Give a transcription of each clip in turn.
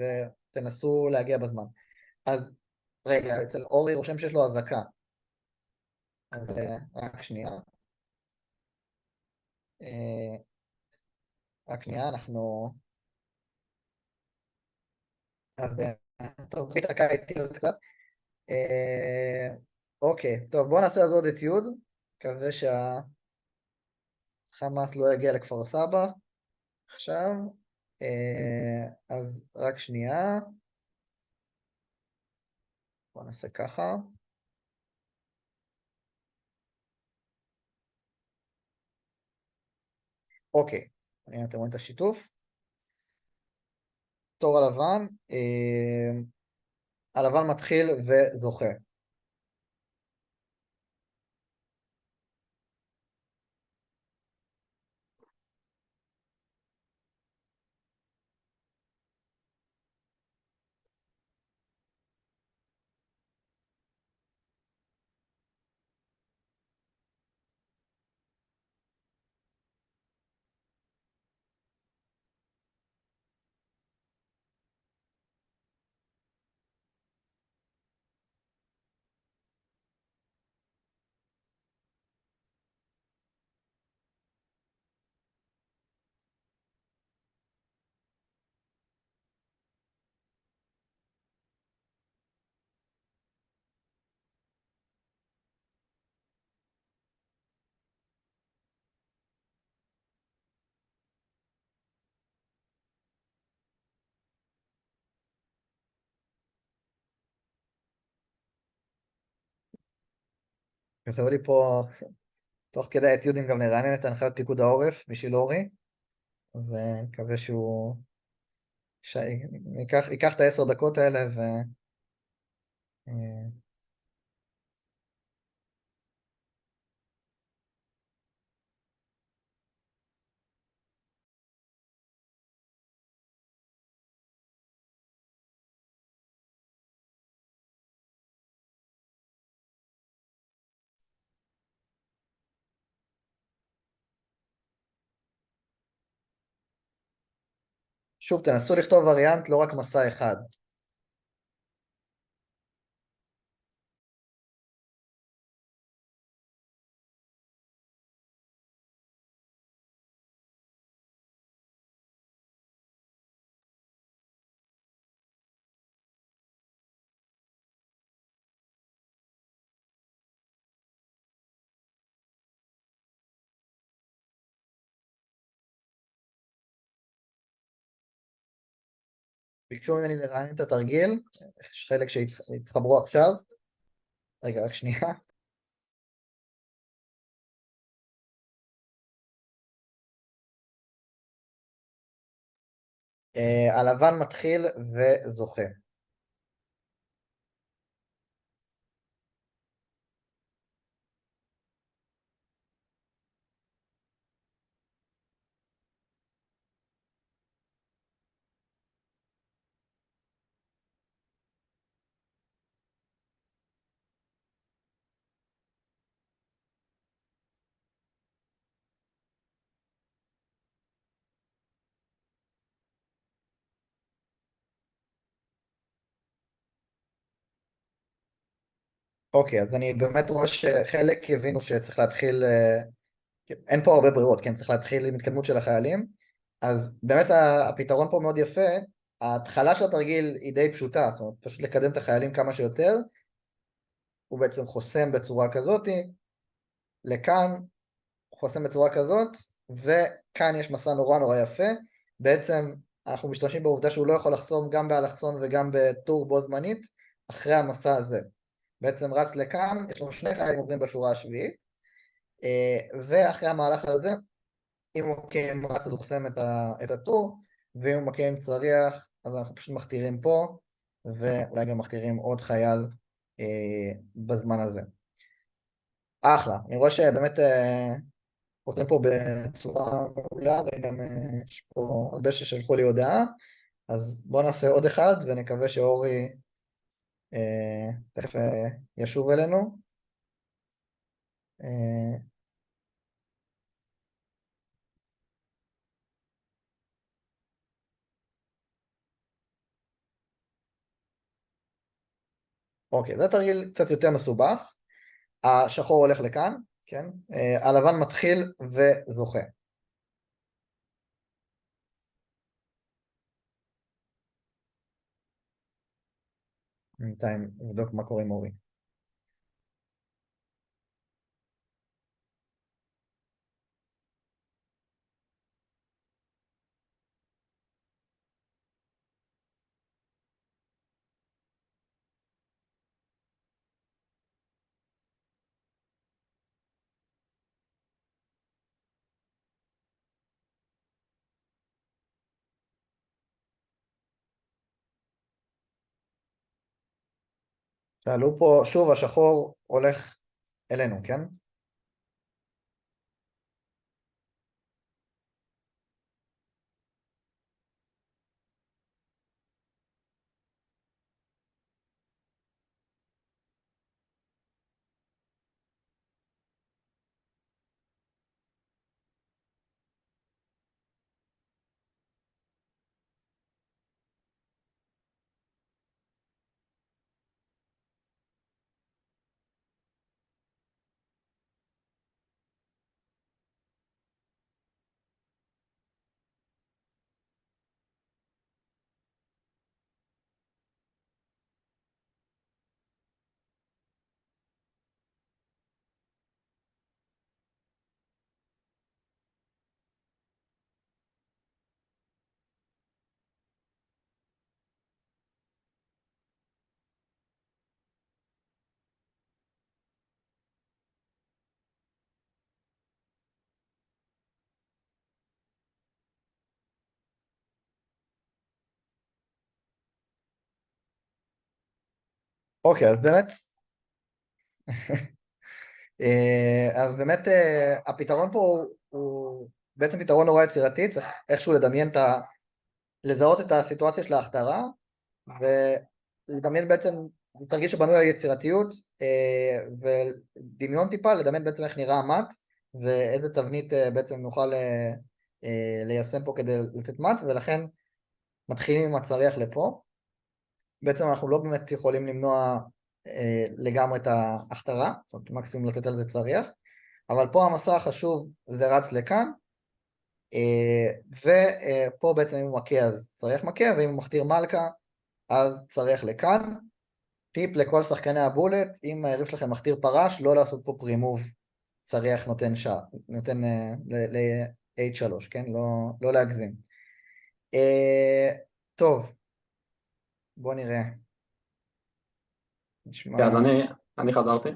ותנסו להגיע בזמן. אז רגע, אצל אורי רושם שיש לו אזעקה. אז רק שנייה. אה, רק שנייה, אנחנו... אז טוב, זה התעקע איתי עוד קצת. אוקיי, טוב, בואו נעשה אז עוד אתיוד. מקווה שהחמאס לא יגיע לכפר סבא עכשיו. אז רק שנייה. בואו נעשה ככה. אוקיי, הנה אתם רואים את השיתוף. תור הלבן. הלבן מתחיל וזוכה. כתבו לי פה, תוך כדי האתיודים גם נרענן את הנחיות פיקוד העורף בשביל אורי. אז מקווה שהוא ייקח את ה10 דקות האלה אה, שוב, תנסו לכתוב וריאנט, לא רק מסע אחד. ביקשו ממני לרענן את התרגיל, יש חלק שהתחברו עכשיו. רגע, רק שנייה. הלבן מתחיל וזוכה. אוקיי, אז אני באמת רואה שחלק הבינו שצריך להתחיל, אין פה הרבה ברירות, כן, צריך להתחיל עם התקדמות של החיילים. אז באמת הפתרון פה מאוד יפה. ההתחלה של התרגיל היא די פשוטה, זאת אומרת, פשוט לקדם את החיילים כמה שיותר. הוא בעצם חוסם בצורה כזאת, לכאן הוא חוסם בצורה כזאת, וכאן יש מסע נורא נורא יפה. בעצם אנחנו משתמשים בעובדה שהוא לא יכול לחסום גם באלכסון וגם בטור בו זמנית, אחרי המסע הזה. בעצם רץ לכאן, יש לנו 2 חיילים עוברים בשורה השביעית, ואחרי המהלך הזה, אם הוא מכה עם רץ אז הוא חוסם את הטור, ואם הוא מכה עם צריח, אז אנחנו פשוט מכתירים פה, ואולי גם מכתירים עוד חייל בזמן הזה. אחלה, אני רואה שבאמת כותבים פה בצורה מעולה, וגם יש פה הרבה ששלחו לי הודעה, אז בואו נעשה עוד אחד, ונקווה שאורי תכף ישוב אלינו. אוקיי, זה תרגיל קצת יותר מסובך. השחור הולך לכאן, כן? הלבן מתחיל וזוכה. בינתיים נבדוק מה קורה עם אורי. שאלו פה, שוב השחור הולך אלינו, כן? אוקיי, אז באמת הפתרון פה הוא בעצם פתרון נורא יצירתי, צריך איכשהו לזהות את הסיטואציה של ההכתרה, ולדמיין בעצם, תרגיל שבנוי על יצירתיות, ודמיון טיפה, לדמיין בעצם איך נראה המט, ואיזה תבנית בעצם נוכל ליישם פה כדי לתת מט, ולכן מתחילים עם הצריח לפה. בעצם אנחנו לא באמת יכולים למנוע לגמרי את ההכתרה, זאת אומרת מקסימום לתת על זה צריח, אבל פה המסע החשוב זה רץ לכאן, ופה בעצם אם הוא מכה אז צריח מכה, ואם הוא מכתיר מלכה אז צריח לכאן. טיפ לכל שחקני הבולט, אם היריב שלכם מכתיר פרש, לא לעשות פה פרימוב צריח נותן ל-H3, כן? לא להגזים. טוב, בוא נראה. נשמע... אז אני חזרתי.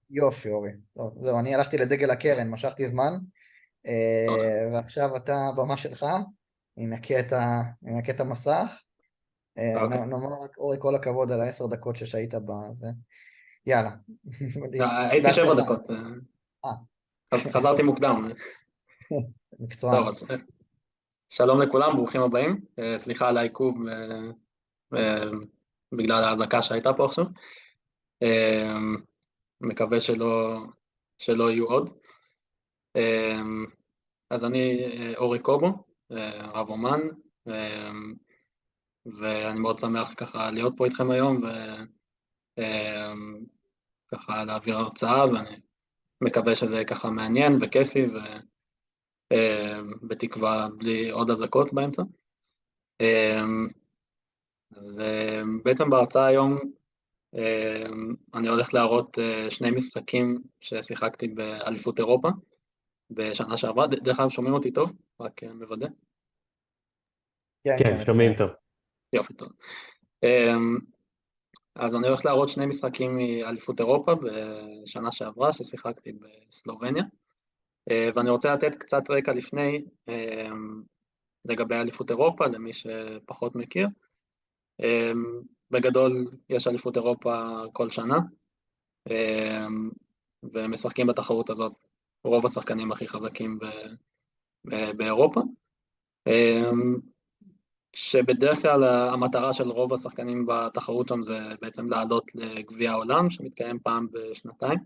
יופי, אורי. טוב, זהו, אני הלכתי לדגל הקרן, משכתי זמן, ועכשיו אתה, במה שלך, ננקה את המסך. אוקיי. נאמר רק, אורי, כל הכבוד על 10 דקות ששהית בזה. יאללה. הייתי 7 בעצמך. דקות. אה, חזרתי מוקדם. מקצוען. טוב, אז שלום לכולם, ברוכים הבאים. סליחה על העיכוב אה, בגלל ההזעקה שהייתה פה עכשיו. אה, מקווה שלא יהיו עוד. אז אני אורי קובו, רב אומן, ואני מאוד שמח ככה להיות פה איתכם היום וככה להעביר הרצאה, ואני מקווה שזה יהיה ככה מעניין וכיפי ובתקווה בלי עוד אזעקות באמצע. אז בעצם בהרצאה היום אני הולך להראות שני משחקים ששיחקתי באליפות אירופה בשנה שעברה. דרך אגב, שומעים אותי טוב? רק מוודא. כן, כן, כן, מצוין. שומעים טוב. יופי, טוב. אז אני הולך להראות שני משחקים מאליפות אירופה בשנה שעברה ששיחקתי בסלובניה, ואני רוצה לתת קצת רקע לפני לגבי אליפות אירופה, למי שפחות מכיר. בגדול יש אליפות אירופה כל שנה, ומשחקים בתחרות הזאת רוב השחקנים הכי חזקים באירופה, שבדרך כלל המטרה של רוב השחקנים בתחרות שם זה בעצם לעלות לגביע העולם, שמתקיים פעם בשנתיים,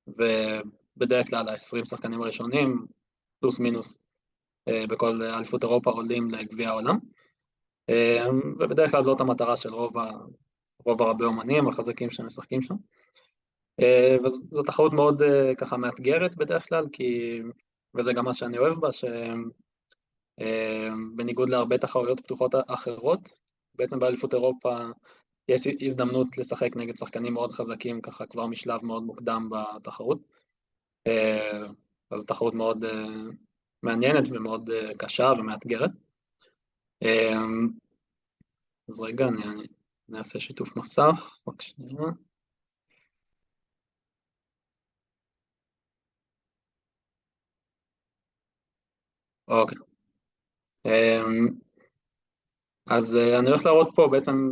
ובדרך כלל ה-20 שחקנים הראשונים, פלוס מינוס, בכל אליפות אירופה עולים לגביע העולם, ובדרך כלל זאת המטרה של רוב הרבה אומנים החזקים שמשחקים שם. וזו תחרות מאוד ככה מאתגרת בדרך כלל, וזה גם מה שאני אוהב בה, שבניגוד להרבה תחרויות פתוחות אחרות, בעצם באליפות אירופה יש הזדמנות לשחק נגד שחקנים מאוד חזקים, ככה כבר משלב מאוד מוקדם בתחרות. אז תחרות מאוד מעניינת ומאוד קשה ומאתגרת. אז רגע, אני אעשה שיתוף מסך, רק שנייה. אוקיי. אז אני הולך להראות פה בעצם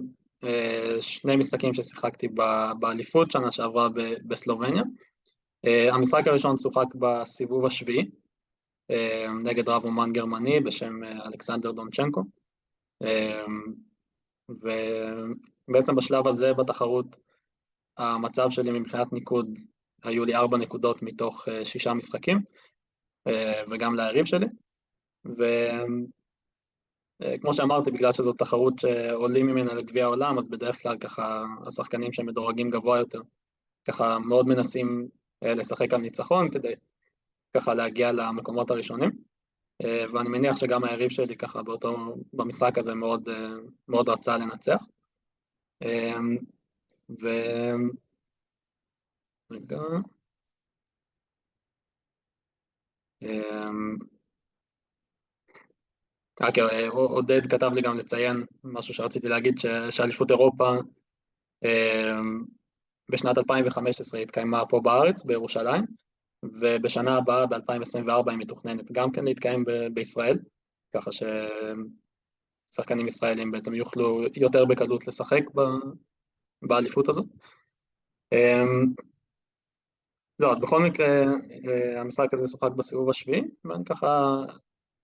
שני משחקים ששיחקתי באליפות שנה שעברה בסלובניה. המשחק הראשון שוחק בסיבוב השביעי, נגד רב אומן גרמני בשם אלכסנדר דונצ'נקו. ובעצם בשלב הזה בתחרות, המצב שלי מבחינת ניקוד, היו לי 4 נקודות מתוך 6 משחקים, וגם ליריב שלי. וכמו שאמרתי, בגלל שזאת תחרות שעולים ממנה לגביע העולם, אז בדרך כלל ככה השחקנים שמדורגים גבוה יותר, ככה מאוד מנסים לשחק על ניצחון כדי ככה להגיע למקומות הראשונים. ואני מניח שגם היריב שלי ככה במשחק הזה מאוד, מאוד רצה לנצח. ו... רגע. עודד כתב לי גם לציין משהו שרציתי להגיד, שאליפות אירופה בשנת 2015 התקיימה פה בארץ, בירושלים, ובשנה הבאה, ב-2024, היא מתוכננת גם כן להתקיים בישראל, ככה ששחקנים ישראלים בעצם יוכלו יותר בקלות לשחק באליפות הזאת. זהו, אז בכל מקרה, המשחק הזה שוחק בסיבוב השביעי, ואני ככה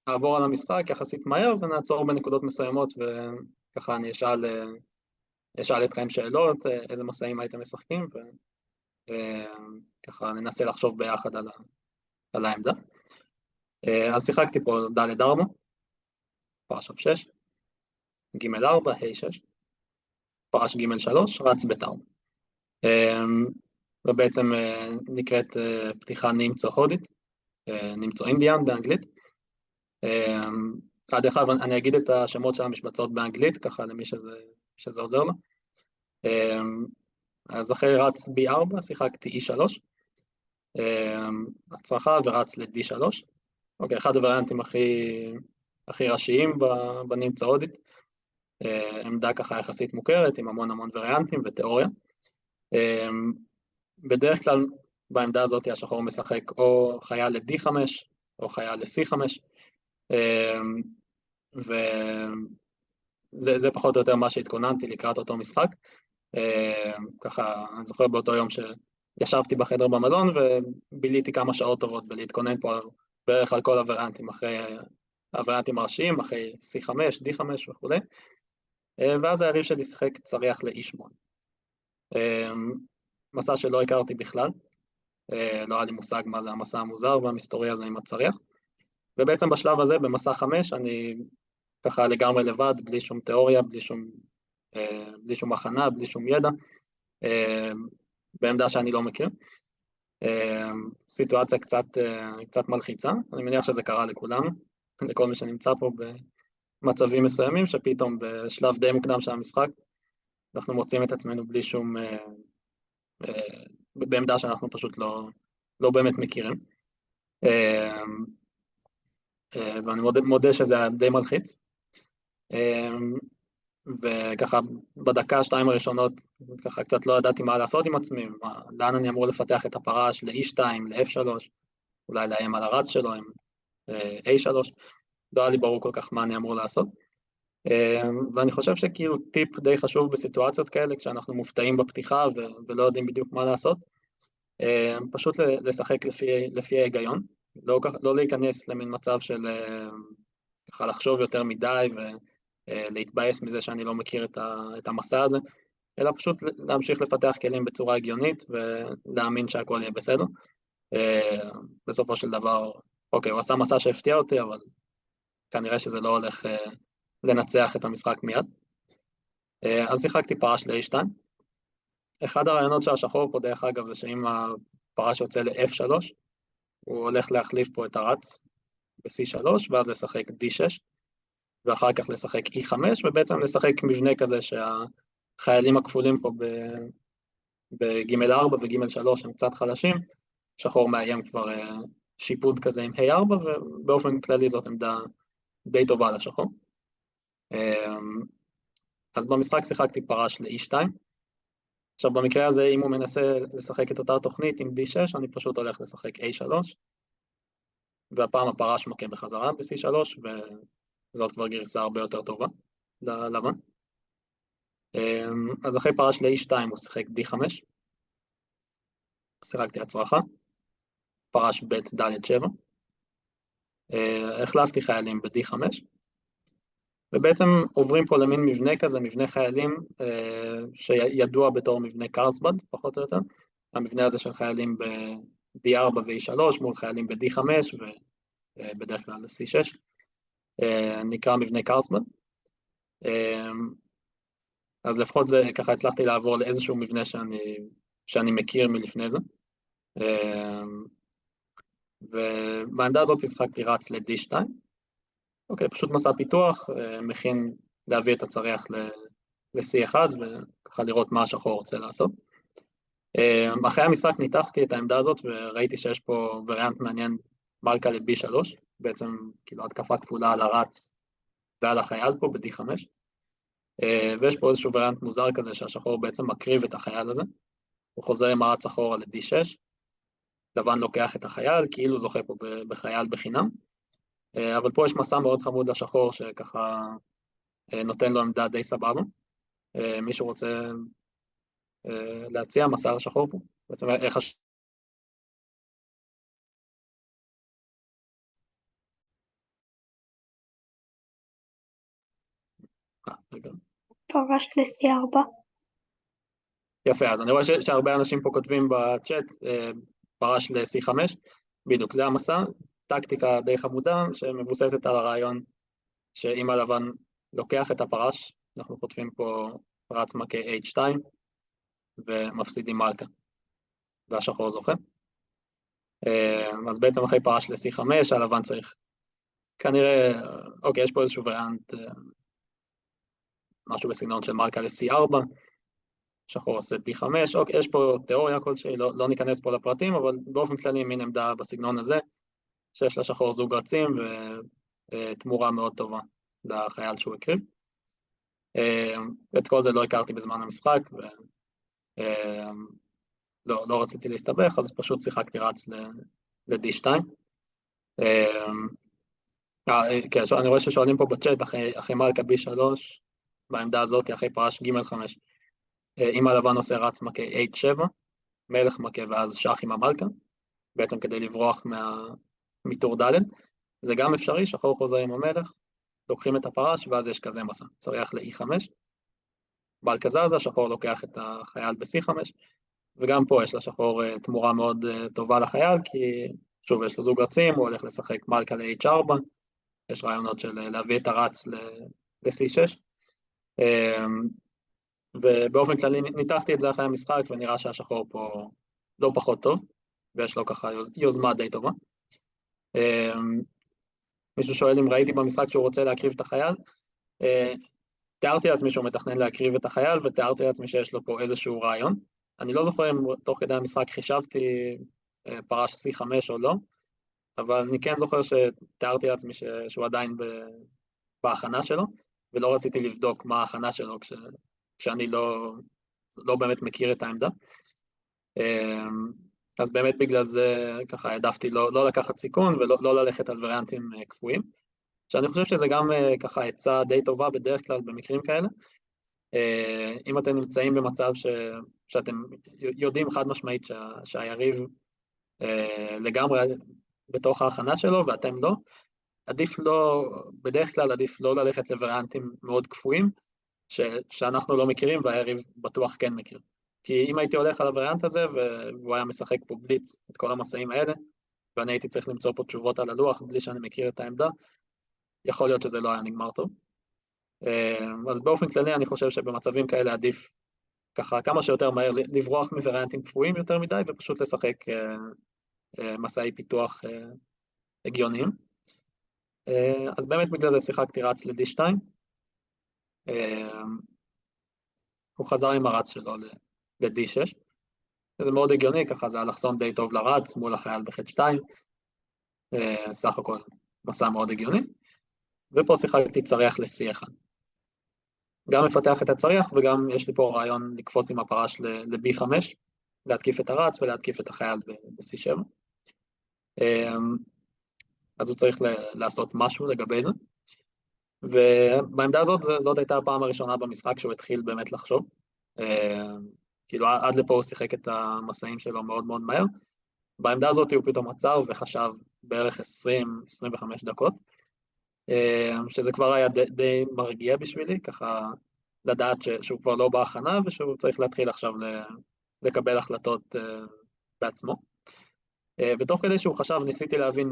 אעבור על המשחק יחסית מהר, ונעצור בנקודות מסוימות, וככה אני אשאל אתכם שאלות, איזה מסעים הייתם משחקים, וככה ננסה לחשוב ביחד על העמדה. אז שיחקתי פה ד' 4, פרש 6, ג' 4, ה' 6, פרש ג' 3, רץ ב' 4. ובעצם נקראת פתיחה נימצו הודית, נימצו אינדיאן באנגלית. דרך אגב, אני אגיד את השמות של המשבצות באנגלית, ככה למי שזה עוזר לו. אז אחרי רץ B4, שיחקתי E3, הצרחה ורץ ל-D3. אוקיי, אחד הווריאנטים הכי ראשיים בנימצו הודית, עמדה ככה יחסית מוכרת, עם המון וריאנטים ותיאוריה. בדרך כלל בעמדה הזאת השחור משחק או חייל ל-D5 או חייל ל-C5, וזה פחות או יותר מה שהתכוננתי לקראת אותו משחק. ככה אני זוכר באותו יום שישבתי בחדר במלון וביליתי כמה שעות טובות ולהתכונן פה בערך על כל הווריאנטים, אחרי הווריאנטים הראשיים, אחרי C5, D5 וכו'. ואז היריב שלי שיחק צריח ל-E8. מסע שלא הכרתי בכלל, לא היה לי מושג מה זה המסע המוזר והמסתורי הזה עם הצריח, ובעצם בשלב הזה, במסע 5, אני ככה לגמרי לבד, בלי שום תיאוריה, בלי שום הכנה, בלי שום ידע, בעמדה שאני לא מכיר. סיטואציה קצת מלחיצה, אני מניח שזה קרה לכולנו, לכל מי שנמצא פה במצבים מסוימים, שפתאום בשלב די מוקדם של המשחק, אנחנו מוצאים את עצמנו בלי שום, בעמדה שאנחנו פשוט לא באמת מכירים. ואני מודה שזה היה די מלחיץ. וככה בדקה, 2 הראשונות, ככה קצת לא ידעתי מה לעשות עם עצמי, לאן אני אמור לפתח את הפרש ל-E2, ל-F3, אולי לאיים על הרץ שלו עם A3, לא היה לי ברור כל כך מה אני אמור לעשות. ואני חושב שכאילו טיפ די חשוב בסיטואציות כאלה, כשאנחנו מופתעים בפתיחה ולא יודעים בדיוק מה לעשות, פשוט לשחק לפי ההיגיון, לא להיכנס למין מצב של ככה לחשוב יותר מדי ולהתבאס מזה שאני לא מכיר את המסע הזה, אלא פשוט להמשיך לפתח כלים בצורה הגיונית ולהאמין שהכל יהיה בסדר. בסופו של דבר, אוקיי, הוא עשה מסע שהפתיע אותי, אבל כנראה שזה לא הולך לנצח את המשחק מיד. אז שיחקתי פרש ל-A2. אחד הרעיונות של השחור פה, דרך אגב, זה שאם הפרש יוצא ל-F3, הוא הולך להחליף פה את הרץ ב-C3, ואז לשחק D6, ואחר כך לשחק E5, ובעצם לשחק מבנה כזה שהחיילים הכפולים פה בג' 4 וג' 3 הם קצת חלשים, שחור מאיים כבר שיפוד כזה עם A4, ובאופן כללי זאת עמדה די טובה לשחור. אז במשחק שיחקתי פרש ל-E2. עכשיו במקרה הזה, אם הוא מנסה לשחק את אותה תוכנית עם D6, אני פשוט הולך לשחק A3, והפעם הפרש מכה בחזרה ב-C3, וזאת כבר גרסה הרבה יותר טובה ללבן. אז אחרי פרש ל-E2 הוא שיחק D5, שיחקתי הצרחה, פרש ב' ד' 7, החלפתי חיילים ב-D5, ובעצם עוברים פה למין מבנה כזה, מבנה חיילים שידוע בתור מבנה קרצבד, פחות או יותר. המבנה הזה של חיילים ב-D4 ו-E3 מול חיילים ב-D5 ובדרך כלל ל-C6, נקרא מבנה קרצבד. אז לפחות זה, ככה הצלחתי לעבור לאיזשהו מבנה שאני מכיר מלפני זה. ובעמדה הזאת השחקתי רץ ל-D2. אוקיי, פשוט מסע פיתוח, מכין להביא את הצריח ל-C1 וככה לראות מה השחור רוצה לעשות. אחרי המשחק ניתחתי את העמדה הזאת וראיתי שיש פה וריאנט מעניין, מלכה ל-B3, בעצם כאילו התקפה כפולה על הרץ ועל החייל פה ב-D5, ויש פה איזשהו וריאנט מוזר כזה שהשחור בעצם מקריב את החייל הזה, הוא חוזר עם הרץ אחורה ל-D6, לבן לוקח את החייל, כאילו זוכה פה בחייל בחינם, אבל פה יש מסע מאוד חמוד לשחור שככה נותן לו עמדה די סבבה. מישהו רוצה להציע מסע לשחור פה? בעצם איך רגע. פרש ל-C4. יפה, אז אני רואה שהרבה אנשים פה כותבים בצ'אט, פרש ל-C5, בדיוק, זה המסע, טקטיקה די חמודה שמבוססת על הרעיון שאם הלבן לוקח את הפרש, אנחנו חוטפים פה רץ מכה H2 ומפסידים מלכה, והשחור זוכה. אז בעצם אחרי פרש ל-C5, הלבן צריך כנראה, אוקיי, יש פה איזשהו וריאנט, משהו בסגנון של מלכה ל-C4, שחור עושה B5, אוקיי, יש פה תיאוריה כלשהי, לא ניכנס פה לפרטים, אבל באופן כללי מין עמדה בסגנון הזה, שיש לשחור זוג רצים ותמורה מאוד טובה לחייל שהוא הקריב. את כל זה לא הכרתי בזמן המשחק, ולא רציתי להסתבך, אז פשוט שיחקתי רץ ל-D2. כן, אני רואה ששואלים פה בצ'אט, אחרי מלכה B3, בעמדה הזאת, אחרי פרש G5, אם הלבן עושה רץ מכה H7, מלך מכה ואז שח עם המלכה, בעצם כדי לברוח מטור ד', זה גם אפשרי, שחור חוזר עם המלך, לוקחים את הפרש ואז יש כזה מסע, צריח ל-E5, מלכה זזה, שחור לוקח את החייל ב-C5, וגם פה יש לשחור תמורה מאוד טובה לחייל, כי שוב יש לו זוג רצים, הוא הולך לשחק מלכה ל-H4, יש רעיונות של להביא את הרץ ל-C6, ובאופן כללי ניתחתי את זה אחרי המשחק, ונראה שהשחור פה לא פחות טוב, ויש לו ככה יוזמה די טובה. מישהו שואל אם ראיתי במשחק שהוא רוצה להקריב את החייל, תיארתי לעצמי שהוא מתכנן להקריב את החייל, ותיארתי לעצמי שיש לו פה איזשהו רעיון. אני לא זוכר אם תוך כדי המשחק חישבתי פרש C5 או לא, אבל אני כן זוכר שתיארתי לעצמי שהוא עדיין בהכנה שלו, ולא רציתי לבדוק מה ההכנה שלו כשאני לא באמת מכיר את העמדה. אז באמת בגלל זה ככה העדפתי לא לקחת סיכון ולא ללכת על וריאנטים קפואים, שאני חושב שזה גם ככה עצה די טובה בדרך כלל במקרים כאלה. אם אתם נמצאים במצב שאתם יודעים חד משמעית שהיריב לגמרי בתוך ההכנה שלו ואתם לא, בדרך כלל עדיף לא ללכת לווריאנטים מאוד קפואים, שאנחנו לא מכירים והיריב בטוח כן מכיר. כי אם הייתי הולך על הווריאנט הזה והוא היה משחק פה בליץ את כל המסעים האלה, ואני הייתי צריך למצוא פה תשובות על הלוח בלי שאני מכיר את העמדה, יכול להיות שזה לא היה נגמר טוב. אז באופן כללי אני חושב שבמצבים כאלה עדיף ככה כמה שיותר מהר לברוח מווריאנטים קפואים יותר מדי ופשוט לשחק מסעי פיתוח הגיוניים. אז באמת בגלל זה שיחקתי רץ ל-D2, הוא חזר עם הרץ שלו ל-D6, זה מאוד הגיוני, ככה זה אלכסון די טוב לרץ מול החייל ב-H2, סך הכל מסע מאוד הגיוני, ופה שיחקתי צריח ל-C1. גם מפתח את הצריח וגם יש לי פה רעיון לקפוץ עם הפרש ל-B5, להתקיף את הרץ ולהתקיף את החייל ב-C7. אז הוא צריך לעשות משהו לגבי זה. ובעמדה הזאת, זאת הייתה הפעם הראשונה במשחק שהוא התחיל באמת לחשוב. כאילו עד לפה הוא שיחק את המסעים שלו מאוד מאוד מהר. בעמדה הזאת הוא פתאום עצר וחשב בערך 20-25 דקות, שזה כבר היה די מרגיע בשבילי, ככה לדעת שהוא כבר לא בהכנה ושהוא צריך להתחיל עכשיו לקבל החלטות בעצמו. ותוך כדי שהוא חשב, ניסיתי להבין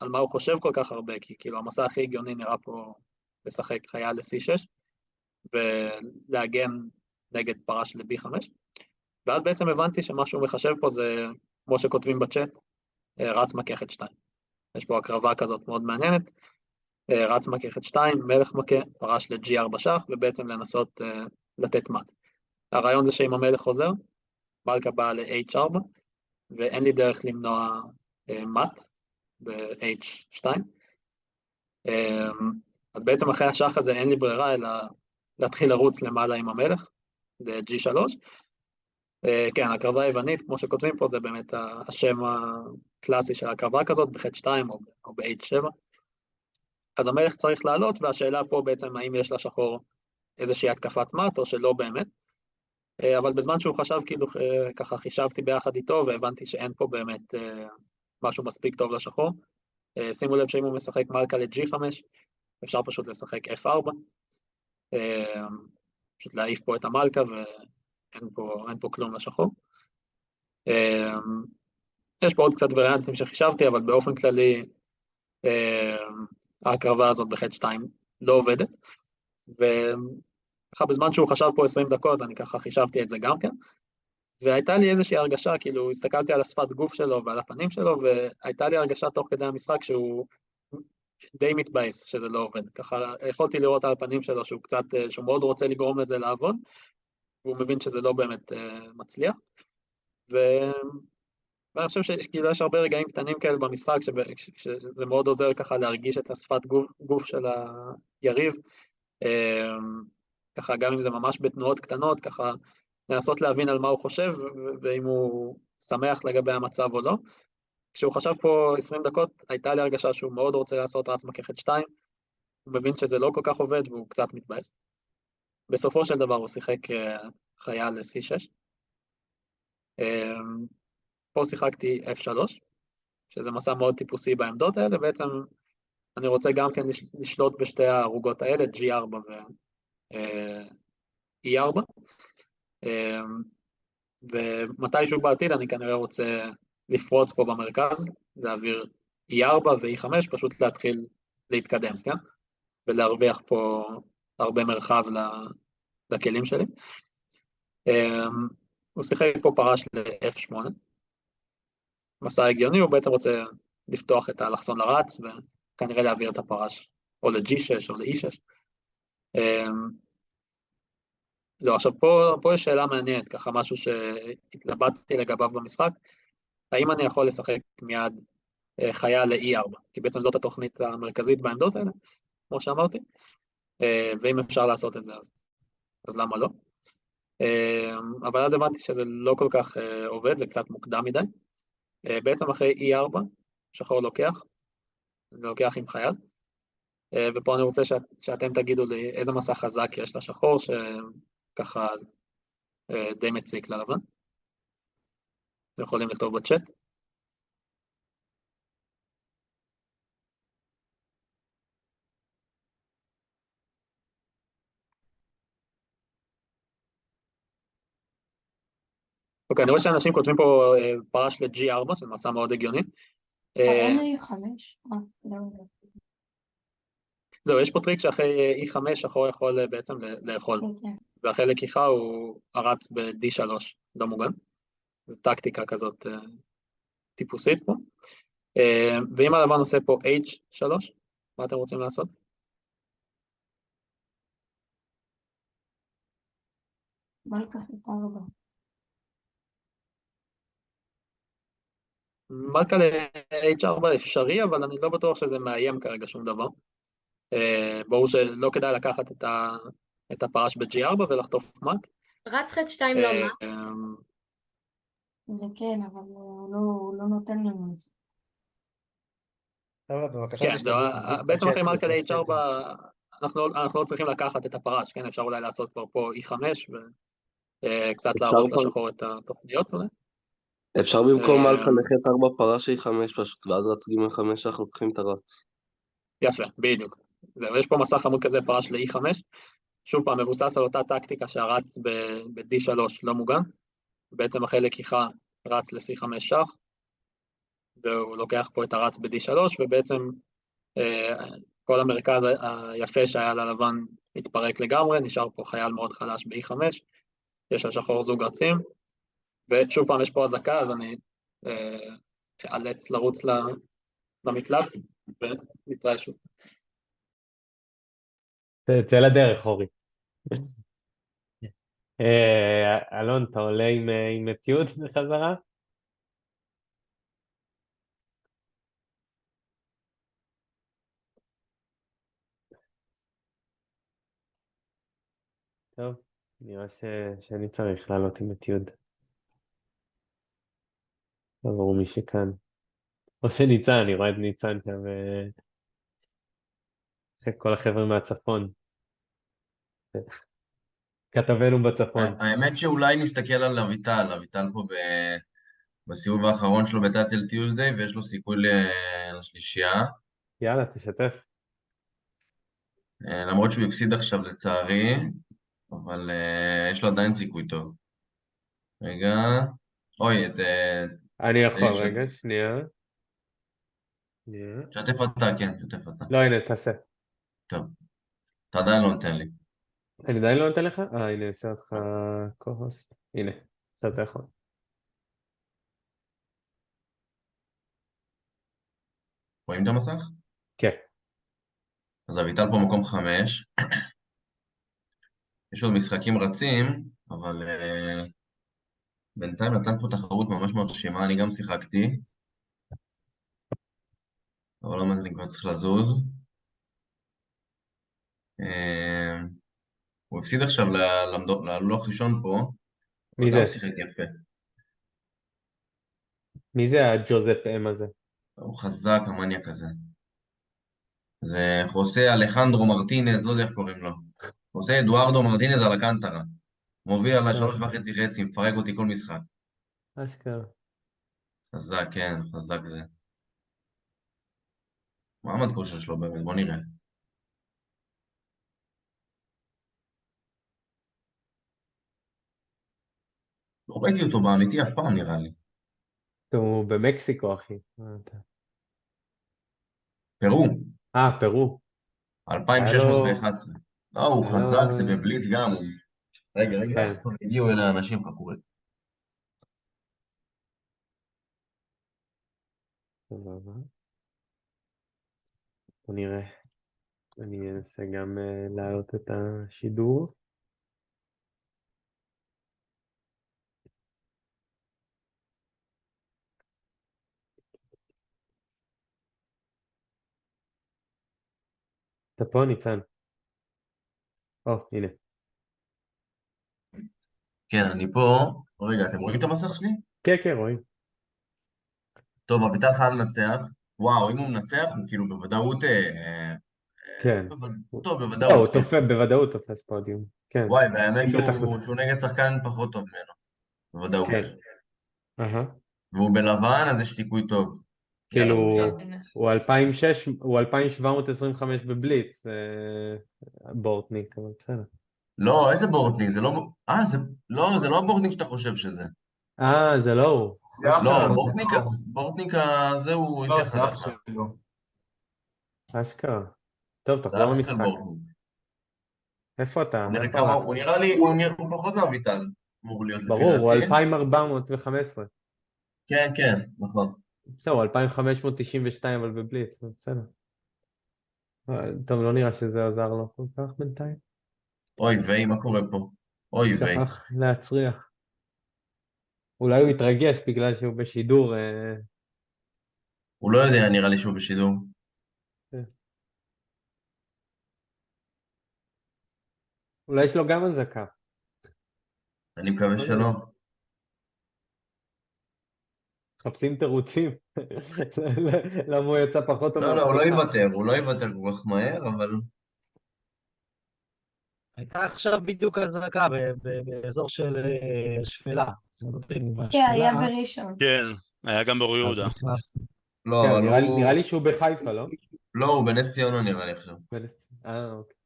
על מה הוא חושב כל כך הרבה, כי כאילו המסע הכי הגיוני נראה פה לשחק חייל ל-C6, ולהגן נגד פרש ל-B5, ואז בעצם הבנתי שמה שהוא מחשב פה זה, כמו שכותבים בצ'אט, רץ מכה H2. יש פה הקרבה כזאת מאוד מעניינת, רץ מכה H2, מלך מכה, פרש ל-G4 שח, ובעצם לנסות לתת מת. הרעיון זה שאם המלך חוזר, מלכה באה ל-H4, ואין לי דרך למנוע מת ב-H2. אז בעצם אחרי השח הזה אין לי ברירה, אלא להתחיל לרוץ למעלה עם המלך, ל-G3. כן, הקרבה היוונית, כמו שכותבים פה, זה באמת השם הקלאסי של הקרבה כזאת, ב-H2 או ב-H7. אז המלך צריך לעלות, והשאלה פה בעצם האם יש לשחור איזושהי התקפת מת, או שלא באמת. אבל בזמן שהוא חשב, כאילו ככה חישבתי ביחד איתו, והבנתי שאין פה באמת משהו מספיק טוב לשחור. שימו לב שאם הוא משחק מלכה ל-G5, אפשר פשוט לשחק F4, פשוט להעיף פה את המלכה, ואין פה כלום לשחור. יש פה עוד קצת וריאנטים שחישבתי, אבל באופן כללי, ההקרבה הזאת ב-H2 לא עובדת, וככה בזמן שהוא חשב פה 20 דקות, אני ככה חישבתי את זה גם כן, והייתה לי איזושהי הרגשה, כאילו הסתכלתי על השפת גוף שלו ועל הפנים שלו, והייתה לי הרגשה תוך כדי המשחק שהוא די מתבאס שזה לא עובד. ככה יכולתי לראות על הפנים שלו שהוא מאוד רוצה לגרום לזה לעבוד, והוא מבין שזה לא באמת מצליח. ואני חושב שכאילו יש הרבה רגעים קטנים כאלה במשחק, שזה מאוד עוזר ככה להרגיש את השפת גוף של היריב, ככה גם אם זה ממש בתנועות קטנות, ככה לנסות להבין על מה הוא חושב, ואם הוא שמח לגבי המצב או לא. כשהוא חשב פה 20 דקות, הייתה לי הרגשה שהוא מאוד רוצה לעשות רץ מכה H2, הוא מבין שזה לא כל כך עובד והוא קצת מתבאס. בסופו של דבר הוא שיחק חייל ל-C6. פה שיחקתי F3, שזה מסע מאוד טיפוסי בעמדות האלה, בעצם אני רוצה גם כן לשלוט בשתי הערוגות האלה, G4 ו-E4, ומתישהו בעתיד אני כנראה רוצה לפרוץ פה במרכז, להעביר E4 ו-E5, פשוט להתחיל להתקדם, כן? ולהרוויח פה הרבה מרחב לכלים שלי. הוא שיחק פה פרש ל-F8, מסע הגיוני, הוא בעצם רוצה לפתוח את האלכסון לרץ, וכנראה להעביר את הפרש, או ל-G6 או ל-E6. זהו, עכשיו פה יש שאלה מעניינת, ככה משהו שהתלבטתי לגביו במשחק, האם אני יכול לשחק מיד חייל ל-E4, כי בעצם זאת התוכנית המרכזית בעמדות האלה, כמו שאמרתי, ואם אפשר לעשות את זה, אז למה לא? אבל אז הבנתי שזה לא כל כך עובד, זה קצת מוקדם מדי. בעצם אחרי E4, שחור לוקח עם חייל, ופה אני רוצה שאתם תגידו לי איזה מסע חזק יש לשחור, שככה די מציק ללבן. אתם יכולים לכתוב בצ'אט. אוקיי, אני רואה שאנשים כותבים פה פרש ל-G4, שזה מסע מאוד הגיוני. אין לי 5. זהו, יש פה טריק שאחרי E5 שחור יכול בעצם לאכול, כן. ואחרי לקיחה הוא הרץ ב-D3, לא מוגן. זו טקטיקה כזאת טיפוסית פה. ואם הלבן עושה פה H3, מה אתם רוצים לעשות? מלכה F4. מלכה ל-H4 אפשרי, אבל אני לא בטוח שזה מאיים כרגע שום דבר. ברור שלא כדאי לקחת את הפרש ב-G4 ולחטוף מלך. רץ ח2 לא מה? זה כן, אבל הוא לא נותן לנו את זה. חבר'ה, בבקשה כן, תשתדלו. בעצם אחרי בצ'אט, מלכה בצ'אט. ל-H4 אנחנו לא צריכים לקחת את הפרש, כן? אפשר אולי לעשות כבר פה E5 וקצת אפשר להרוס כבר- לשחור את התוכניות אולי. אפשר במקום אה, מלכה ל-ח4 פרש A5 פשוט, ואז רץ ג5 אנחנו לוקחים את הרץ. יפה, בדיוק. זהו, יש פה מסע חמוד כזה פרש ל-E5, שוב פעם, מבוסס על אותה טקטיקה שהרץ ב-D3 לא מוגן, בעצם אחרי לקיחה רץ ל-C5 שח, והוא לוקח פה את הרץ ב-D3, ובעצם כל המרכז היפה שהיה ללבן התפרק לגמרי, נשאר פה חייל מאוד חלש ב-E5, יש לשחור זוג רצים, ושוב פעם יש פה אזעקה, אז אני אאלץ לרוץ למקלט, ונתראה שוב. תצא לדרך, אורי. אלון, אתה עולה עם אתיוד בחזרה? טוב, נראה שאני צריך לעלות עם אתיוד. עבור מי שכאן. או שניצן, אני רואה את ניצן שם, אחרי כל החבר'ה מהצפון. כתבנו בצפון. האמת שאולי נסתכל על אביטל, אביטל פה בסיבוב האחרון שלו בטאטל טיוזדיי, ויש לו סיכוי לשלישייה, יאללה, תשתף. למרות שהוא הפסיד עכשיו לצערי, אבל יש לו עדיין סיכוי טוב. רגע, אוי, אני יכול, ש- רגע, שנייה. שנייה. שתף אתה, כן, שתף אתה. לא, הנה, תעשה. טוב, אתה עדיין לא נותן לי. אני עדיין לא נותן לך? הנה, אני אעשה אותך co-host. הנה, עכשיו אתה יכול. רואים את המסך? כן. אז אביטל פה מקום 5. יש עוד משחקים רצים, אבל בינתיים נתן פה תחרות ממש מרשימה, אני גם שיחקתי. אבל לא מעט אני כבר צריך לזוז. הוא הפסיד עכשיו ללוח ראשון פה, מי הוא גם זה? שיחק יפה. מי זה הג'וזפ אם הזה? הוא חזק, המניאק הזה. זה חוסה אלחנדרו מרטינז, לא יודע איך קוראים לו. חוסה אדוארדו מרטינז על הקנטרה. מוביל על 3.5 חצי, מפרק אותי כל משחק. אשכרה. חזק, כן, חזק זה. מה המד כושר שלו באמת? בוא נראה. לא ראיתי אותו באמיתי אף פעם נראה לי. הוא במקסיקו, אחי. פרו, פרו. היה 2611. לא, הוא היה חזק, לו- זה בבליץ גם. רגע, כן. הגיעו אלה האנשים, חכו רגע. סבבה. בוא נראה. אני אנסה גם להעלות את השידור. אתה פה, ניצן? הנה. כן, אני פה. רגע, אתם רואים את המסך שלי? כן, כן, רואים. טוב, אביטל חייב לנצח. וואו, אם הוא מנצח, הוא כאילו בוודאות... כן. טוב, לא, בוודאות, הוא כן. בוודאות תופס פודיום. כן. וואי, והאמת בטח שהוא נגד שחקן פחות טוב ממנו. בוודאות. כן. והוא בלבן, אז יש סיכוי טוב. כאילו, כן. הוא 2006, הוא 2725 בבליץ, בורטניק, אבל בסדר. לא, איזה בורטניק? זה לא... זה לא הבורטניק שאתה חושב שזה. זה לא הוא. לא, בורטניק הזה הוא יותר חזק. אשכרה. טוב, זה תחזור אקסל למשחק. בורטינג. איפה אתה? הוא נראה איפה כמה, הלכת? הוא נראה לי, הוא פחות מאביטל, אמור להיות לפי ברור, הוא דעתי. 2415. כן, כן, נכון. בסדר, הוא 2592 אבל בבליץ, בסדר. טוב, לא נראה שזה עזר לו כל כך בינתיים. אוי ויי, מה קורה פה? אוי ויי. שכח להצריח. אולי הוא התרגש בגלל שהוא בשידור. הוא לא יודע, נראה לי שהוא בשידור. אולי יש לו גם אזעקה. אני מקווה לא יודע. שלא. מחפשים תירוצים. למה הוא יצא פחות טוב לא, לא, הוא לא מהפתיחה. יוותר, הוא לא יוותר כל כך מהר, אבל... הייתה עכשיו בדיוק אזעקה באזור של שפלה. כן, היה בראשון. כן, היה גם באור אז יהודה. נכנס. לא, כן, אבל נראה הוא... לי שהוא בחיפה, לא? לא, הוא בנס ציונה נראה לי עכשיו. אוקיי.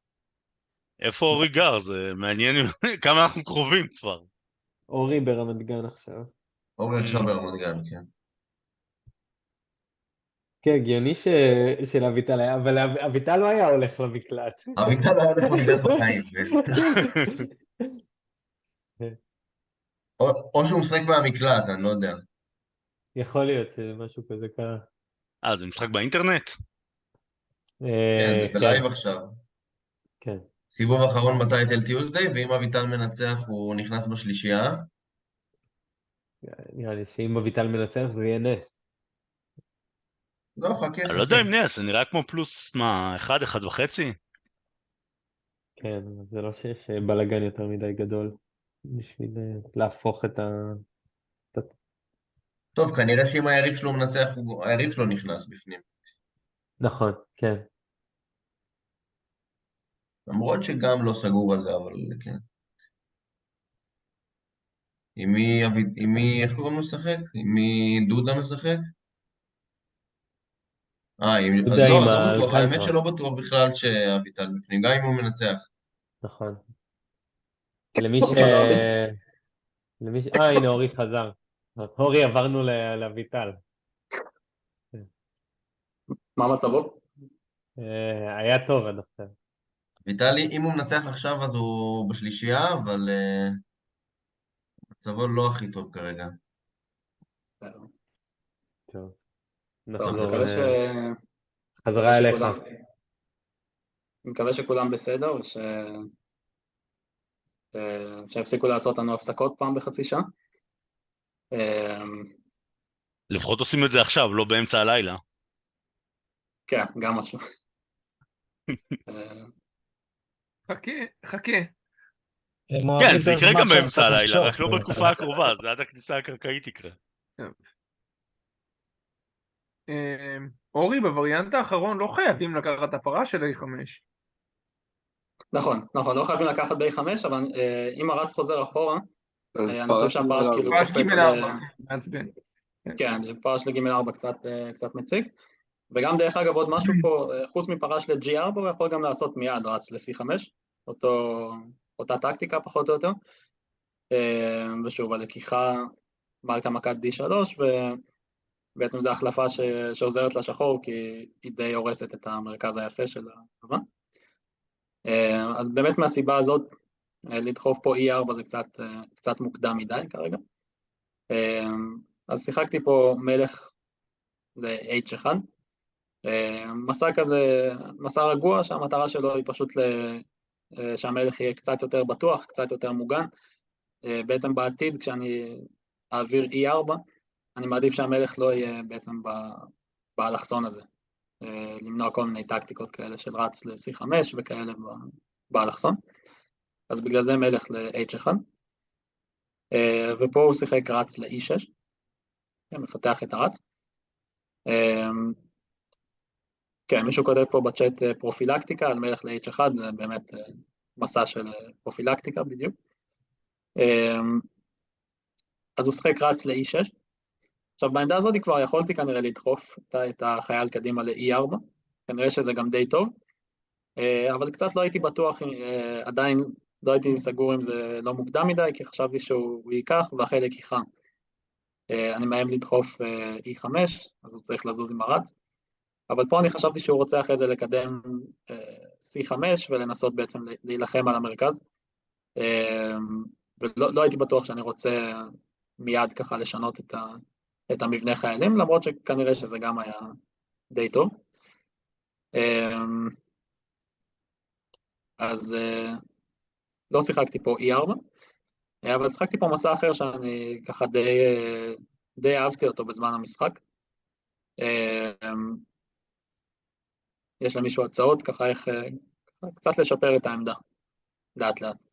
איפה אורי גר? זה מעניין כמה אנחנו קרובים כבר. אורי ברמת גן עכשיו. אורי עכשיו ברמת גן, כן. כן, הגיוני של אביטל היה, אבל אביטל לא היה הולך למקלט. אביטל היה הולך למקלט בחיים. או שהוא משחק מהמקלט, אני לא יודע. יכול להיות שמשהו כזה קרה. זה משחק באינטרנט? כן, זה בלייב עכשיו. כן. סיבוב אחרון מתי טל טיוזדיי, ואם אביטל מנצח הוא נכנס בשלישייה. נראה לי שאם אביטל מנצח זה יהיה נס. לא, חכה, אני לא יודע חכה. אם נס, זה נראה כמו פלוס, מה, 1, 1.5? כן, זה לא שיש בלגן יותר מדי גדול בשביל להפוך את טוב, כנראה שאם היריב שלו מנצח, היריב שלו נכנס בפנים. נכון, כן. למרות שגם לא סגור על זה, אבל כן. עם מי, איך קוראים לו משחק? עם מי דודה משחק? אז דודה לא, עם אז לא בטוח, האמת האלקנטרה. שלא בטוח בכלל שאביטל בפנים, גם אם הוא מנצח. נכון. למי ש... חזרתי. הנה אורי חזר. אורי עברנו לאביטל. מה מצבו? היה טוב עד עכשיו. אביטל, אם הוא מנצח עכשיו אז הוא בשלישייה, אבל מצבו לא הכי טוב כרגע. טוב. טוב, נחזור מקווה חזרה אליך. מקווה שכולם בסדר שיפסיקו לעשות לנו הפסקות פעם בחצי שעה. לפחות עושים את זה עכשיו, לא באמצע הלילה. כן, גם משהו. חכה. כן, זה יקרה גם באמצע הלילה, רק לא בתקופה הקרובה, זה עד הכניסה הקרקעית יקרה. אורי, בווריאנט האחרון לא חייבים לקחת את הפרה של A5. נכון, לא חייבים לקחת ב-5, אבל אם הרץ חוזר אחורה, אני פרש חושב שהפרש כאילו פרש קופץ ג'4, מעצבן. כן, פרש ל-G4 קצת מציג. וגם דרך אגב עוד משהו פה, חוץ מפרש ל-G4 הוא יכול גם לעשות מיד רץ ל-C5, אותה טקטיקה פחות או יותר. ושוב, הלקיחה מלכה מכת D3, ובעצם זו החלפה שעוזרת לשחור, כי היא די הורסת את המרכז היפה של הלבן. אז באמת מהסיבה הזאת, לדחוף פה E4 זה קצת מוקדם מדי כרגע. אז שיחקתי פה מלך ל-H1, מסע כזה, מסע רגוע שהמטרה שלו היא פשוט שהמלך יהיה קצת יותר בטוח, קצת יותר מוגן. בעצם בעתיד כשאני אעביר E4, אני מעדיף שהמלך לא יהיה בעצם באלכסון הזה, למנוע כל מיני טקטיקות כאלה של רץ ל-C5 וכאלה באלכסון. אז בגלל זה מלך ל-H1, ופה הוא שיחק רץ ל-E6, מפתח את הרץ. כן, מישהו כותב פה בצ'אט פרופילקטיקה על מלך ל-H1, זה באמת מסע של פרופילקטיקה בדיוק. אז הוא שחק רץ ל-E6. עכשיו בעמדה הזאת כבר יכולתי כנראה לדחוף את החייל קדימה ל-E4, כנראה שזה גם די טוב, אבל קצת לא הייתי בטוח, עדיין לא הייתי סגור אם זה לא מוקדם מדי, כי חשבתי שהוא ייקח, ואחרי לקיחה אני מאיים לדחוף E5, אז הוא צריך לזוז עם הרץ, אבל פה אני חשבתי שהוא רוצה אחרי זה לקדם C5 ולנסות בעצם להילחם על המרכז, ולא הייתי בטוח שאני רוצה מיד ככה לשנות את המבנה חיילים, למרות שכנראה שזה גם היה די טוב. אז לא שיחקתי פה E4, אבל שיחקתי פה מסע אחר שאני ככה די אהבתי אותו בזמן המשחק. יש למישהו הצעות ככה איך קצת לשפר את העמדה, לאט לאט.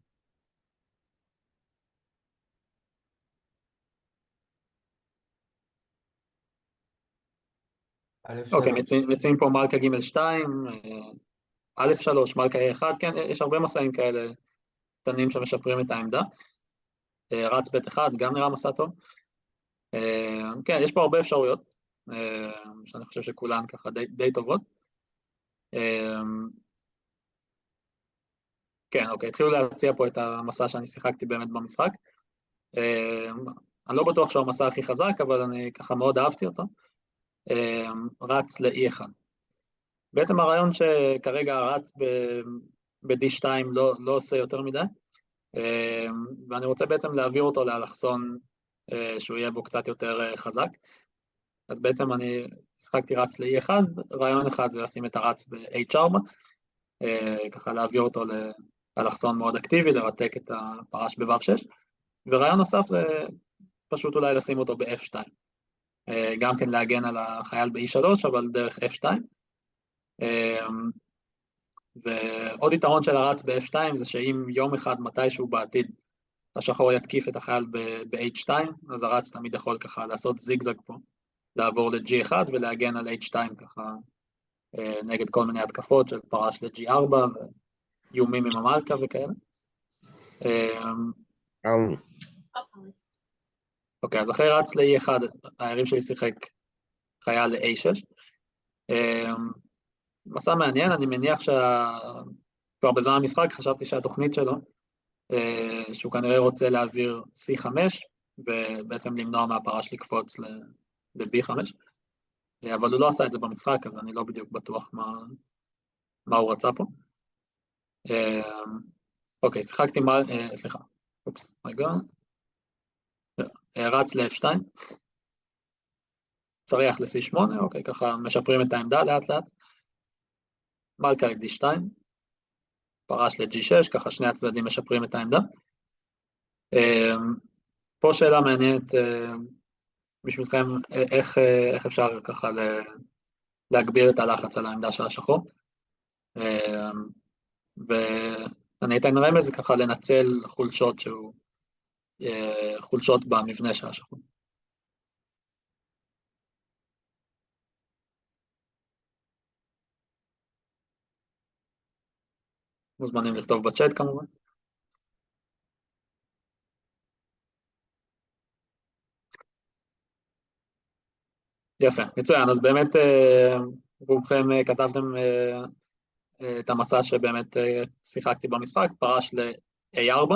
אוקיי, מציעים פה מלכה ג'2, א3, מלכה א1, כן, יש הרבה מסעים כאלה קטנים שמשפרים את העמדה. רץ ב1, גם נראה מסע טוב. כן, יש פה הרבה אפשרויות, שאני חושב שכולן ככה די טובות. כן, אוקיי, התחילו להציע פה את המסע שאני שיחקתי באמת במשחק. אני לא בטוח שהוא המסע הכי חזק, אבל אני ככה מאוד אהבתי אותו. רץ ל-E1. בעצם הרעיון שכרגע רץ ב-D2 לא עושה יותר מדי, ואני רוצה בעצם להעביר אותו לאלכסון שהוא יהיה בו קצת יותר חזק. אז בעצם אני שיחקתי רץ ל-E1, רעיון אחד זה לשים את הרץ ב-H4, ככה להעביר אותו לאלכסון מאוד אקטיבי, לרתק את הפרש ב-W6, ורעיון נוסף זה פשוט אולי לשים אותו ב-F2, גם כן להגן על החייל ב-E3, אבל דרך F2, ועוד יתרון של הרץ ב-F2 זה שאם יום אחד מתישהו בעתיד השחור יתקיף את החייל ב-H2, אז הרץ תמיד יכול ככה לעשות זיגזג פה, לעבור ל-G1 ולהגן על H2 ככה נגד כל מיני התקפות של פרש ל-G4 ואיומים עם המלכה וכאלה. אוקיי, אז אחרי רץ ל-E1 היריב שלי שיחק חייל ל-A6. מסע מעניין, אני מניח כבר בזמן המשחק חשבתי שהתוכנית שלו, שהוא כנראה רוצה להעביר C5 ובעצם למנוע מהפרש לקפוץ ל-B5, אבל הוא לא עשה את זה במשחק, אז אני לא בדיוק בטוח מה הוא רצה פה. אוקיי, שיחקתי, סליחה, אופס, רגע, רץ ל-F2, צריח ל-C8, אוקיי, ככה משפרים את העמדה לאט לאט, מלכה ל-D2, פרש ל-G6, ככה שני הצדדים משפרים את העמדה. פה שאלה מעניינת בשבילכם, איך אפשר ככה להגביר את הלחץ על העמדה של השחור. ואני אתן רמז ככה לנצל חולשות במבנה של השחור. מוזמנים לכתוב בצ'אט כמובן. יפה, מצוין, אז באמת רובכם כתבתם את המסע שבאמת שיחקתי במשחק, פרש ל-A4.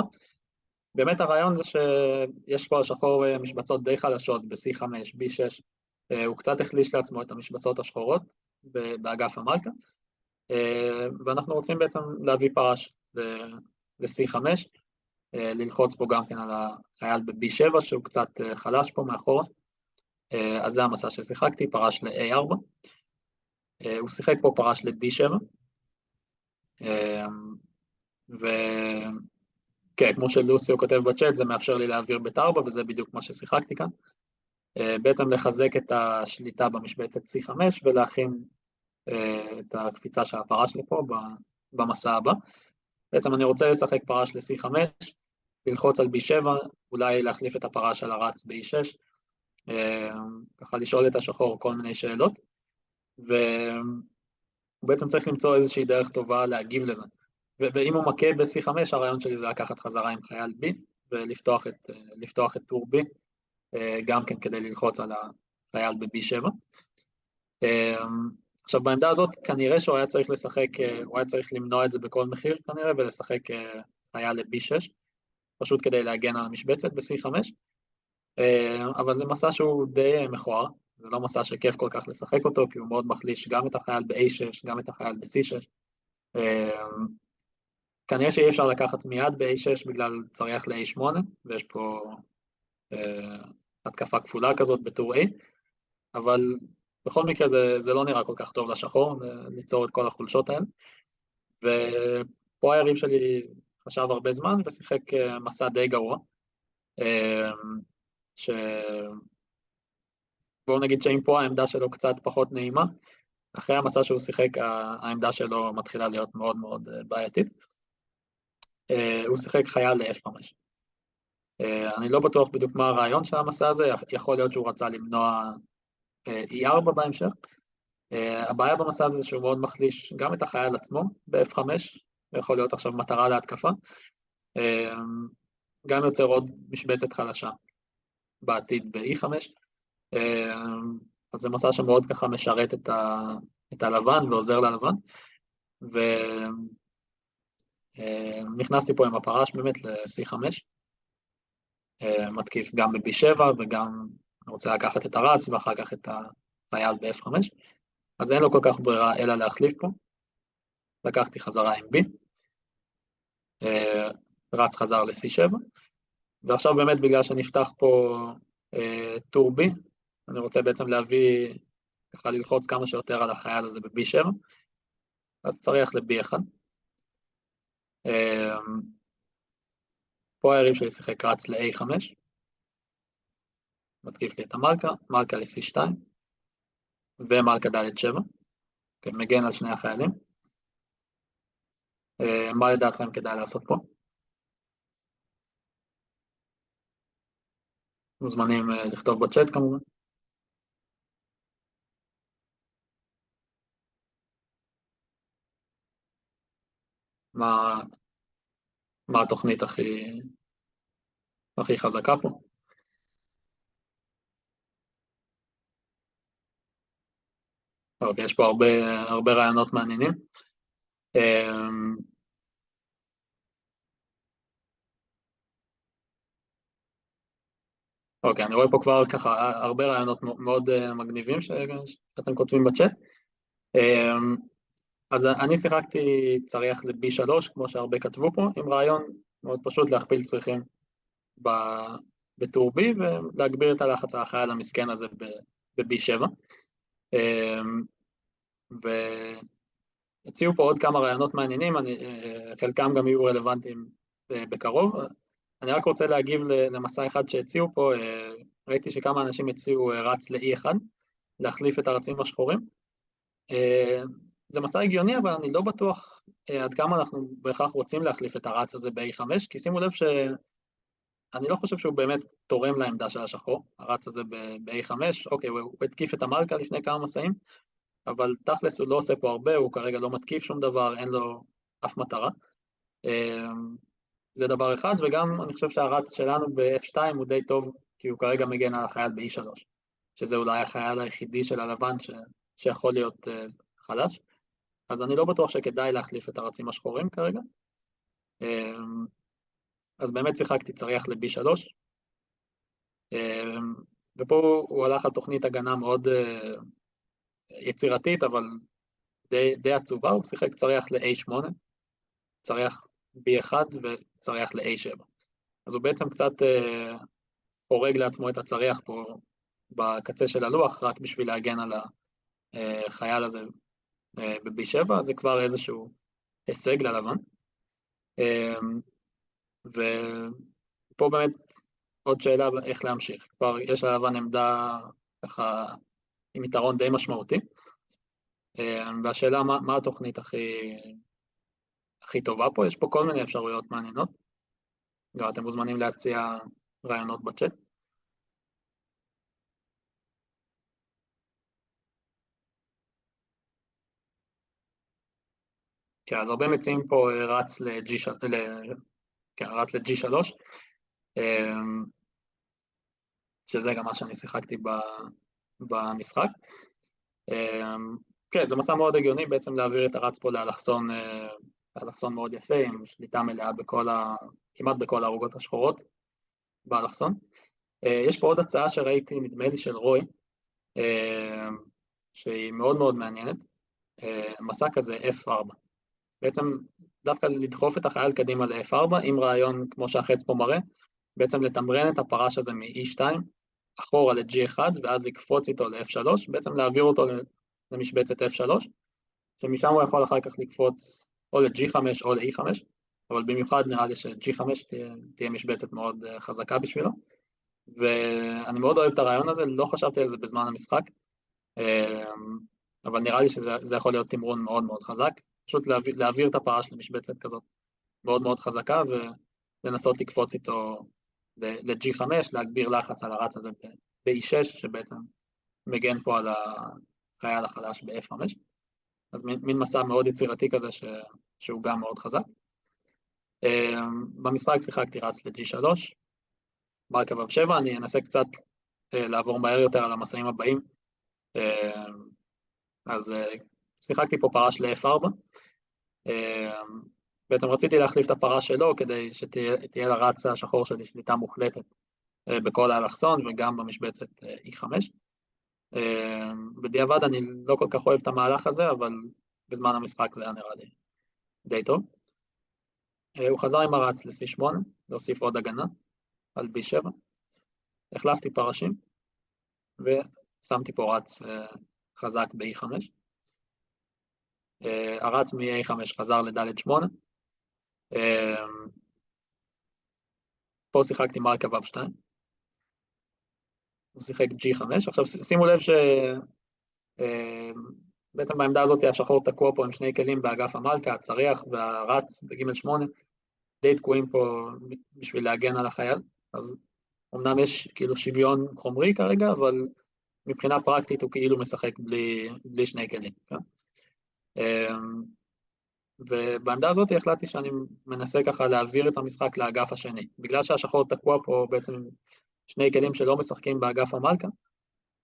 באמת הרעיון זה שיש פה השחור משבצות די חלשות ב-C5, B6, הוא קצת החליש לעצמו את המשבצות השחורות באגף המלכה, ואנחנו רוצים בעצם להביא פרש ל-C5, ללחוץ פה גם כן על החייל ב-B7 שהוא קצת חלש פה מאחורה, אז זה המסע ששיחקתי, פרש ל-A4, הוא שיחק פה פרש ל-D7, וכן, כמו שלוסיו כותב בצ'אט, זה מאפשר לי להעביר בית 4, וזה בדיוק מה ששיחקתי כאן, בעצם לחזק את השליטה במשבצת C5 ולהכין את הקפיצה של הפרש לפה במסע הבא. בעצם אני רוצה לשחק פרש ל-C5, ללחוץ על B7, אולי להחליף את הפרש על הרץ ב-E6, ככה לשאול את השחור כל מיני שאלות, והוא בעצם צריך למצוא איזושהי דרך טובה להגיב לזה. ואם הוא מכה ב-C5, הרעיון שלי זה לקחת חזרה עם חייל B, ולפתוח את טור B, גם כן כדי ללחוץ על החייל ב-B7. עכשיו בעמדה הזאת כנראה שהוא היה צריך לשחק, הוא היה צריך למנוע את זה בכל מחיר כנראה, ולשחק חייל ל-B6, פשוט כדי להגן על המשבצת ב-C5, אבל זה מסע שהוא די מכוער, זה לא מסע שכיף כל כך לשחק אותו, כי הוא מאוד מחליש גם את החייל ב-A6, גם את החייל ב-C6. כנראה שאי אפשר לקחת מיד ב-A6 בגלל צריח ל-A8, ויש פה התקפה כפולה כזאת בטור A, אבל בכל מקרה זה לא נראה כל כך טוב לשחור, ליצור את כל החולשות האלה. ופה היריב שלי חשב הרבה זמן ושיחק מסע די גרוע, בואו נגיד שאם פה העמדה שלו קצת פחות נעימה, אחרי המסע שהוא שיחק העמדה שלו מתחילה להיות מאוד מאוד בעייתית. הוא שיחק חייל ל-F5. אני לא בטוח בדיוק מה הרעיון של המסע הזה, יכול להיות שהוא רצה למנוע E4 בהמשך. הבעיה במסע הזה זה שהוא מאוד מחליש גם את החייל עצמו ב-F5, ויכול להיות עכשיו מטרה להתקפה. גם יוצר עוד משבצת חלשה בעתיד ב-E5. אז זה מסע שמאוד ככה משרת את הלבן ועוזר ללבן. ונכנסתי פה עם הפרש באמת ל-C5. מתקיף גם ב-B7 וגם רוצה לקחת את הרץ ואחר כך את החייל ב-F5. אז אין לו כל כך ברירה אלא להחליף פה. לקחתי חזרה עם B. רץ חזר ל-C7. ועכשיו באמת בגלל שנפתח פה טור B, אני רוצה בעצם להביא, ככה ללחוץ כמה שיותר על החייל הזה ב-B7. אז צריך ל-B1. פה היריב שלי שיחק רץ ל-A5. מתקיף לי את המלכה, מלכה ל-C2. ומלכה ד7. מגן על שני החיילים. מה לדעתכם כדאי לעשות פה? מוזמנים לכתוב בצ'אט כמובן. מה התוכנית הכי חזקה פה? אוקיי, יש פה הרבה רעיונות מעניינים. אוקיי, אני רואה פה כבר ככה הרבה רעיונות מאוד מגניבים שאתם כותבים בצ'אט. אז אני שיחקתי צריח ל-B3, כמו שהרבה כתבו פה, עם רעיון מאוד פשוט להכפיל צריכים בטור B, ולהגביר את הלחץ על החייל המסכן הזה ב-B7. והציעו פה עוד כמה רעיונות מעניינים, חלקם גם יהיו רלוונטיים בקרוב. אני רק רוצה להגיב למסע אחד שהציעו פה, ראיתי שכמה אנשים הציעו רץ ל-E1, להחליף את הרצים השחורים. זה מסע הגיוני, אבל אני לא בטוח עד כמה אנחנו בהכרח רוצים להחליף את הרץ הזה ב-A5, כי שימו לב שאני לא חושב שהוא באמת תורם לעמדה של השחור, הרץ הזה ב-A5, אוקיי, הוא התקיף את המלכה לפני כמה מסעים, אבל תכלס הוא לא עושה פה הרבה, הוא כרגע לא מתקיף שום דבר, אין לו אף מטרה. זה דבר אחד, וגם אני חושב שהרץ שלנו ב-F2 הוא די טוב, כי הוא כרגע מגן על החייל ב-E3, שזה אולי החייל היחידי של הלבן שיכול להיות חלש. אז אני לא בטוח שכדאי להחליף את הרצים השחורים כרגע. אז באמת שיחקתי צריח ל-B3. ופה הוא הלך על תוכנית הגנה מאוד יצירתית, אבל די עצובה. הוא שיחק צריח ל-A8, צריח B1 וצריח ל-A7. אז הוא בעצם קצת הורג לעצמו את הצריח פה בקצה של הלוח, רק בשביל להגן על החייל הזה ב-B7, זה כבר איזשהו הישג ללבן. ופה באמת עוד שאלה איך להמשיך. כבר יש ללבן עמדה ככה עם יתרון די משמעותי, והשאלה מה התוכנית הכי טובה פה. יש פה כל מיני אפשרויות מעניינות, גם אתם מוזמנים להציע רעיונות בצ'אט. כן, אז הרבה מציעים פה רץ ל-G3, שזה גם מה שאני שיחקתי במשחק. כן, זה מסע מאוד הגיוני בעצם להעביר את הרץ פה לאלכסון מאוד יפה, עם שליטה מלאה כמעט בכל הערוגות השחורות באלכסון. יש פה עוד הצעה שראיתי, נדמה לי של רוי, שהיא מאוד מאוד מעניינת, מסע כזה F4. בעצם דווקא לדחוף את החייל קדימה ל-F4, עם רעיון כמו שהחץ פה מראה, בעצם לתמרן את הפרש הזה מ-E2, אחורה ל-G1, ואז לקפוץ איתו ל-F3, בעצם להעביר אותו למשבצת F3, שמשם הוא יכול אחר כך לקפוץ או ל-G5 או ל-E5, אבל במיוחד נראה לי ש-G5 תהיה משבצת מאוד חזקה בשבילו, ואני מאוד אוהב את הרעיון הזה, לא חשבתי על זה בזמן המשחק, אבל נראה לי שזה יכול להיות תמרון מאוד מאוד חזק, פשוט להעביר את הפרש למשבצת כזאת מאוד מאוד חזקה, ולנסות לקפוץ איתו ל-G5, להגביר לחץ על הרץ הזה ב-E6, שבעצם מגן פה על החייל החלש ב-F5, אז מין מסע מאוד יצירתי כזה שהוא גם מאוד חזק. במשחק שיחקתי רץ ל-G3, מרכב F7, אני אנסה קצת לעבור מהר יותר על המסעים הבאים, אז שיחקתי פה פרש ל-F4, בעצם רציתי להחליף את הפרש שלו כדי שתהיה לרץ השחור שלי שליטה מוחלטת בכל האלכסון וגם במשבצת E5. בדיעבד אני לא כל כך אוהב את המהלך הזה, אבל בזמן המשחק זה היה נראה לי די טוב. הוא חזר עם הרץ ל-C8, להוסיף עוד הגנה על B7, החלפתי פרשים ושמתי פה רץ חזק ב-E5. הרץ מ-A5 חזר ל-D8, פה שיחקתי מרכב F2, הוא שיחק G5, עכשיו שימו לב בעצם בעמדה הזאת השחור תקוע פה עם שני כלים באגף המלכה, הצריח והרץ ב-G8, די תקועים פה בשביל להגן על החייל, אז אמנם יש כאילו שוויון חומרי כרגע, אבל מבחינה פרקטית הוא כאילו משחק בלי שני כלים, כן? ובעמדה הזאת החלטתי שאני מנסה ככה להעביר את המשחק לאגף השני, בגלל שהשחור תקוע פה בעצם שני כלים שלא משחקים באגף המלכה,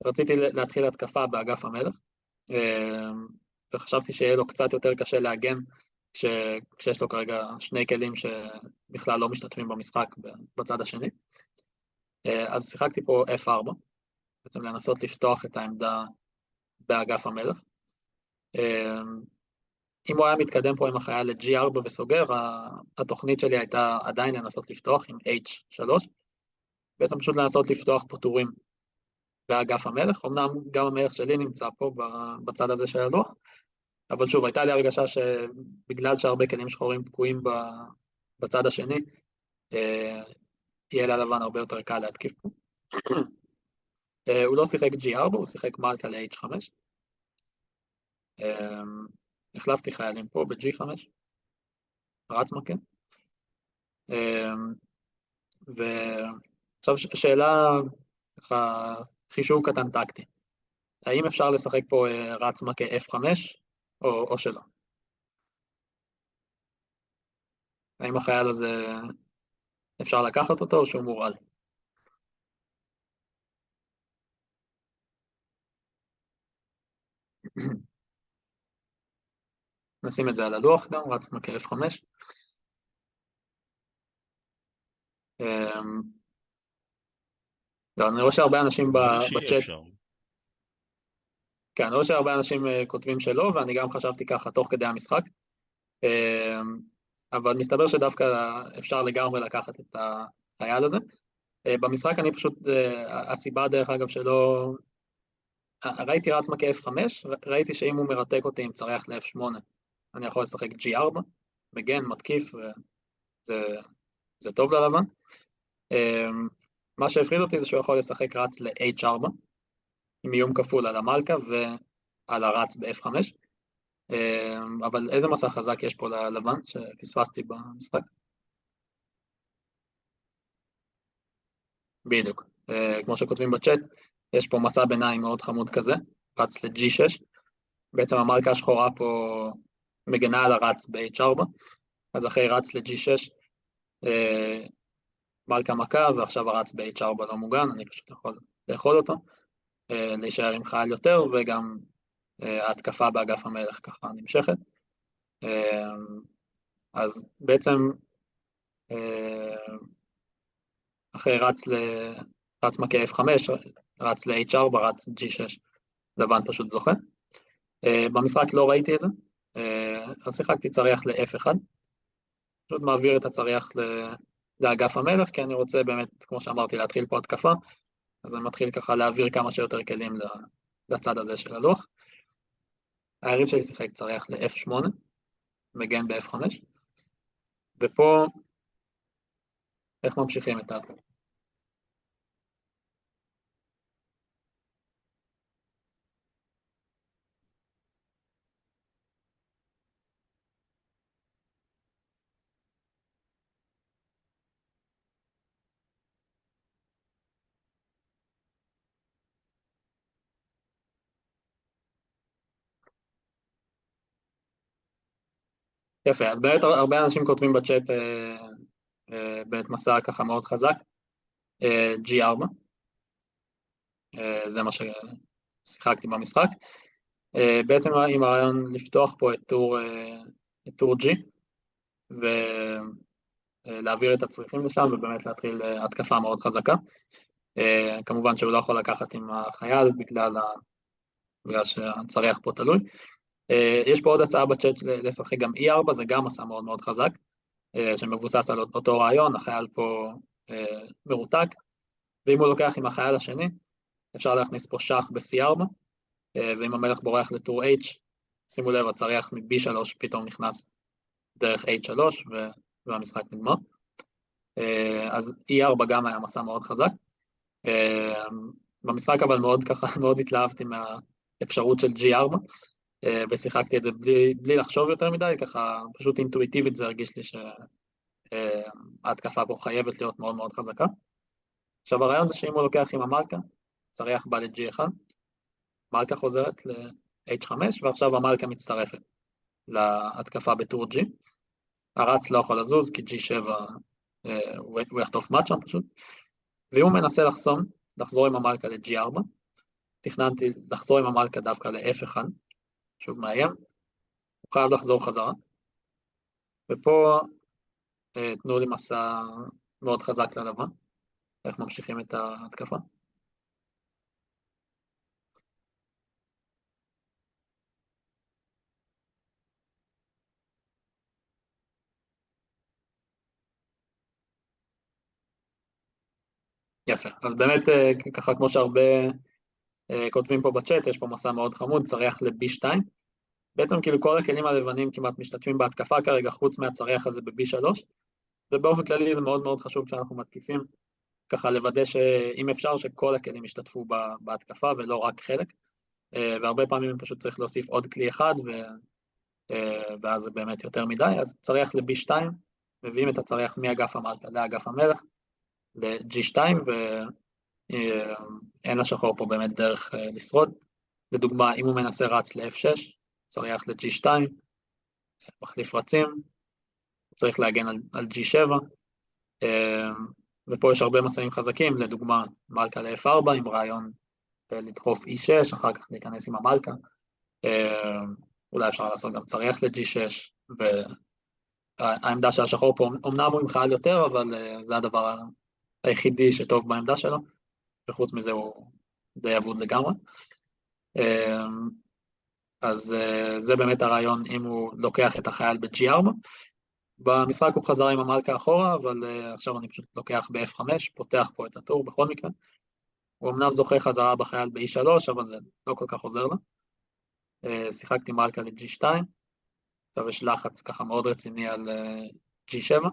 רציתי להתחיל התקפה באגף המלך, וחשבתי שיהיה לו קצת יותר קשה להגן כשיש לו כרגע שני כלים שבכלל לא משתתפים במשחק בצד השני. אז שיחקתי פה F4, בעצם לנסות לפתוח את העמדה באגף המלך. אם הוא היה מתקדם פה עם החייל ל-G4 וסוגר, התוכנית שלי הייתה עדיין לנסות לפתוח עם H3, בעצם פשוט לנסות לפתוח פה טורים באגף המלך, אמנם גם המלך שלי נמצא פה בצד הזה של הלוח, אבל שוב, הייתה לי הרגשה שבגלל שהרבה כלים שחורים תקועים בצד השני, יהיה ללבן הרבה יותר קל להתקיף פה. הוא לא שיחק G4, הוא שיחק מלכה ל-H5. החלפתי חיילים פה ב-G5, רץ מכה. ועכשיו שאלה, ככה, חישוב קטן טקטי. האם אפשר לשחק פה רץ מכה F5 או שלא? האם החייל הזה אפשר לקחת אותו או שהוא מורעל? נשים את זה על הלוח גם, רץ מכה F5. אני רואה שהרבה אנשים בצ'אט, כן, אני רואה שהרבה אנשים כותבים שלא, ואני גם חשבתי ככה תוך כדי המשחק, אבל מסתבר שדווקא אפשר לגמרי לקחת את החייל הזה. במשחק אני פשוט, הסיבה דרך אגב שלא, ראיתי רץ מכה F5, ראיתי שאם הוא מרתק אותי עם צריח ל-F8, אני יכול לשחק G4, מגן, מתקיף, וזה טוב ללבן. מה שהפריד אותי זה שהוא יכול לשחק רץ ל-H4, עם איום כפול על המלכה ועל הרץ ב-F5, אבל איזה מסע חזק יש פה ללבן שפספסתי במשחק? בדיוק, כמו שכותבים בצ'אט, יש פה מסע ביניים מאוד חמוד כזה, רץ ל-G6, בעצם המלכה השחורה פה מגנה על הרץ ב-H4, אז אחרי רץ ל-G6, מלכה מכה, ועכשיו הרץ ב-H4 לא מוגן, אני פשוט יכול לאכול אותו, להישאר עם חייל יותר, וגם ההתקפה באגף המלך ככה נמשכת. אז בעצם, אחרי רץ מכה F5, רץ ל-H4, רץ G6, לבן פשוט זוכה. במשחק לא ראיתי את זה, אז שיחקתי צריח ל-F1, פשוט מעביר את הצריח לאגף המלך, כי אני רוצה באמת, כמו שאמרתי, להתחיל פה התקפה, אז אני מתחיל ככה להעביר כמה שיותר כלים לצד הזה של הלוח. היריב שלי שיחק צריח ל-F8, מגן ב-F5, ופה, איך ממשיכים את ההתקפה? יפה, אז באמת הרבה אנשים כותבים בצ'אט בעת מסע ככה מאוד חזק, G4, זה מה ששיחקתי במשחק, בעצם עם הרעיון לפתוח פה את טור G, ולהעביר את הצריכים לשם, ובאמת להתחיל התקפה מאוד חזקה, כמובן שהוא לא יכול לקחת עם החייל, בגלל שהצריח פה תלוי, יש פה עוד הצעה בצ'אט לשחק גם E4, זה גם מסע מאוד מאוד חזק, שמבוסס על אותו רעיון, החייל פה מרותק, ואם הוא לוקח עם החייל השני, אפשר להכניס פה שח ב-C4, ואם המלך בורח לטור H, שימו לב, הצריח מ-B3 פתאום נכנס דרך H3, והמשחק נגמר. אז E4 גם היה מסע מאוד חזק. במשחק אבל מאוד התלהבתי מהאפשרות של G4, ושיחקתי את זה בלי לחשוב יותר מדי, ככה פשוט אינטואיטיבית זה הרגיש לי שההתקפה פה חייבת להיות מאוד מאוד חזקה. עכשיו הרעיון זה שאם הוא לוקח עם המלכה, צריח בא ל-G1, מלכה חוזרת ל-H5, ועכשיו המלכה מצטרפת להתקפה בטור G. הרץ לא יכול לזוז, כי G7 הוא יחטוף מאט שם פשוט, ואם הוא מנסה לחזור עם המלכה ל-G4, תכננתי לחזור עם המלכה דווקא ל-F1, שוב מאיים, הוא חייב לחזור חזרה, ופה תנו לי מסע מאוד חזק ללבן, איך ממשיכים את ההתקפה. יפה, אז באמת ככה כמו שהרבה כותבים פה בצ'אט, יש פה מסע מאוד חמוד, צריח ל-B2, בעצם כאילו כל הכלים הלבנים כמעט משתתפים בהתקפה כרגע, חוץ מהצריח הזה ב-B3, ובאופן כללי זה מאוד מאוד חשוב כשאנחנו מתקיפים, ככה לוודא שאם אפשר שכל הכלים ישתתפו בהתקפה ולא רק חלק, והרבה פעמים פשוט צריך להוסיף עוד כלי אחד, ואז זה באמת יותר מדי, אז צריח ל-B2, מביאים את הצריח מאגף המלכה לאגף המלך, ל-G2, ואין לשחור פה באמת דרך לשרוד. לדוגמה, אם הוא מנסה רץ ל-F6, צריח ל-G2, מחליף רצים, צריך להגן על G7, ופה יש הרבה מסעים חזקים, לדוגמה, מלכה ל-F4, עם רעיון לדחוף E6, אחר כך להיכנס עם המלכה, אולי אפשר לעשות גם צריח ל-G6, והעמדה של השחור פה, אמנם הוא עם חייל יותר, אבל זה הדבר היחידי שטוב בעמדה שלו, וחוץ מזה הוא די אבוד לגמרי. אז זה באמת הרעיון אם הוא לוקח את החייל ב-G4. במשחק הוא חזר עם המלכה אחורה, אבל עכשיו אני פשוט לוקח ב-F5, פותח פה את הטור בכל מקרה. הוא אמנם זוכה חזרה בחייל ב-E3, אבל זה לא כל כך עוזר לה. שיחקתי מלכה ל-G2, עכשיו יש לחץ ככה מאוד רציני על G7.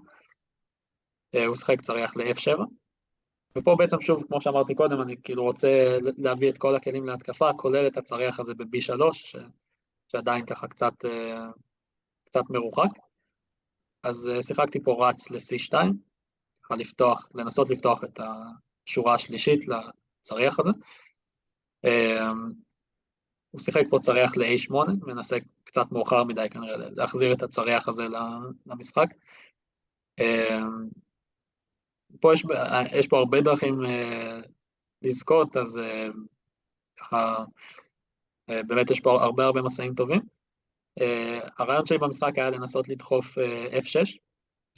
הוא שיחק צריח ל-F7. ופה בעצם שוב, כמו שאמרתי קודם, אני כאילו רוצה להביא את כל הכלים להתקפה, כולל את הצריח הזה ב-B3, שעדיין ככה קצת מרוחק. אז שיחקתי פה רץ ל-C2, לנסות לפתוח את השורה השלישית לצריח הזה. הוא שיחק פה צריח ל-A8, מנסה קצת מאוחר מדי כנראה להחזיר את הצריח הזה למשחק. פה יש פה הרבה דרכים לזכות, אז ככה, באמת יש פה הרבה מסעים טובים. הרעיון שלי במשחק היה לנסות לדחוף F6,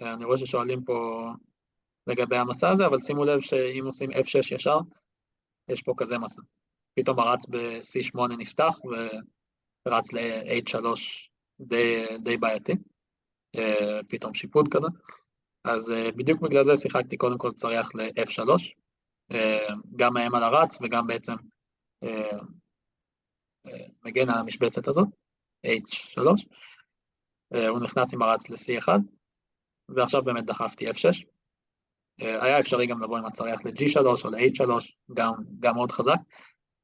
אני רואה ששואלים פה לגבי המסע הזה, אבל שימו לב שאם עושים F6 ישר, יש פה כזה מסע. פתאום הרץ ב-C8 נפתח ורץ ל-H3 די בעייתי, פתאום שיפוד כזה. אז בדיוק בגלל זה שיחקתי קודם כל צריח ל-F3, גם מאיים על הרץ וגם בעצם מגן על המשבצת הזאת, H3, הוא נכנס עם הרץ ל-C1, ועכשיו באמת דחפתי F6. היה אפשרי גם לבוא עם הצריח ל-G3 או ל-H3, גם מאוד חזק,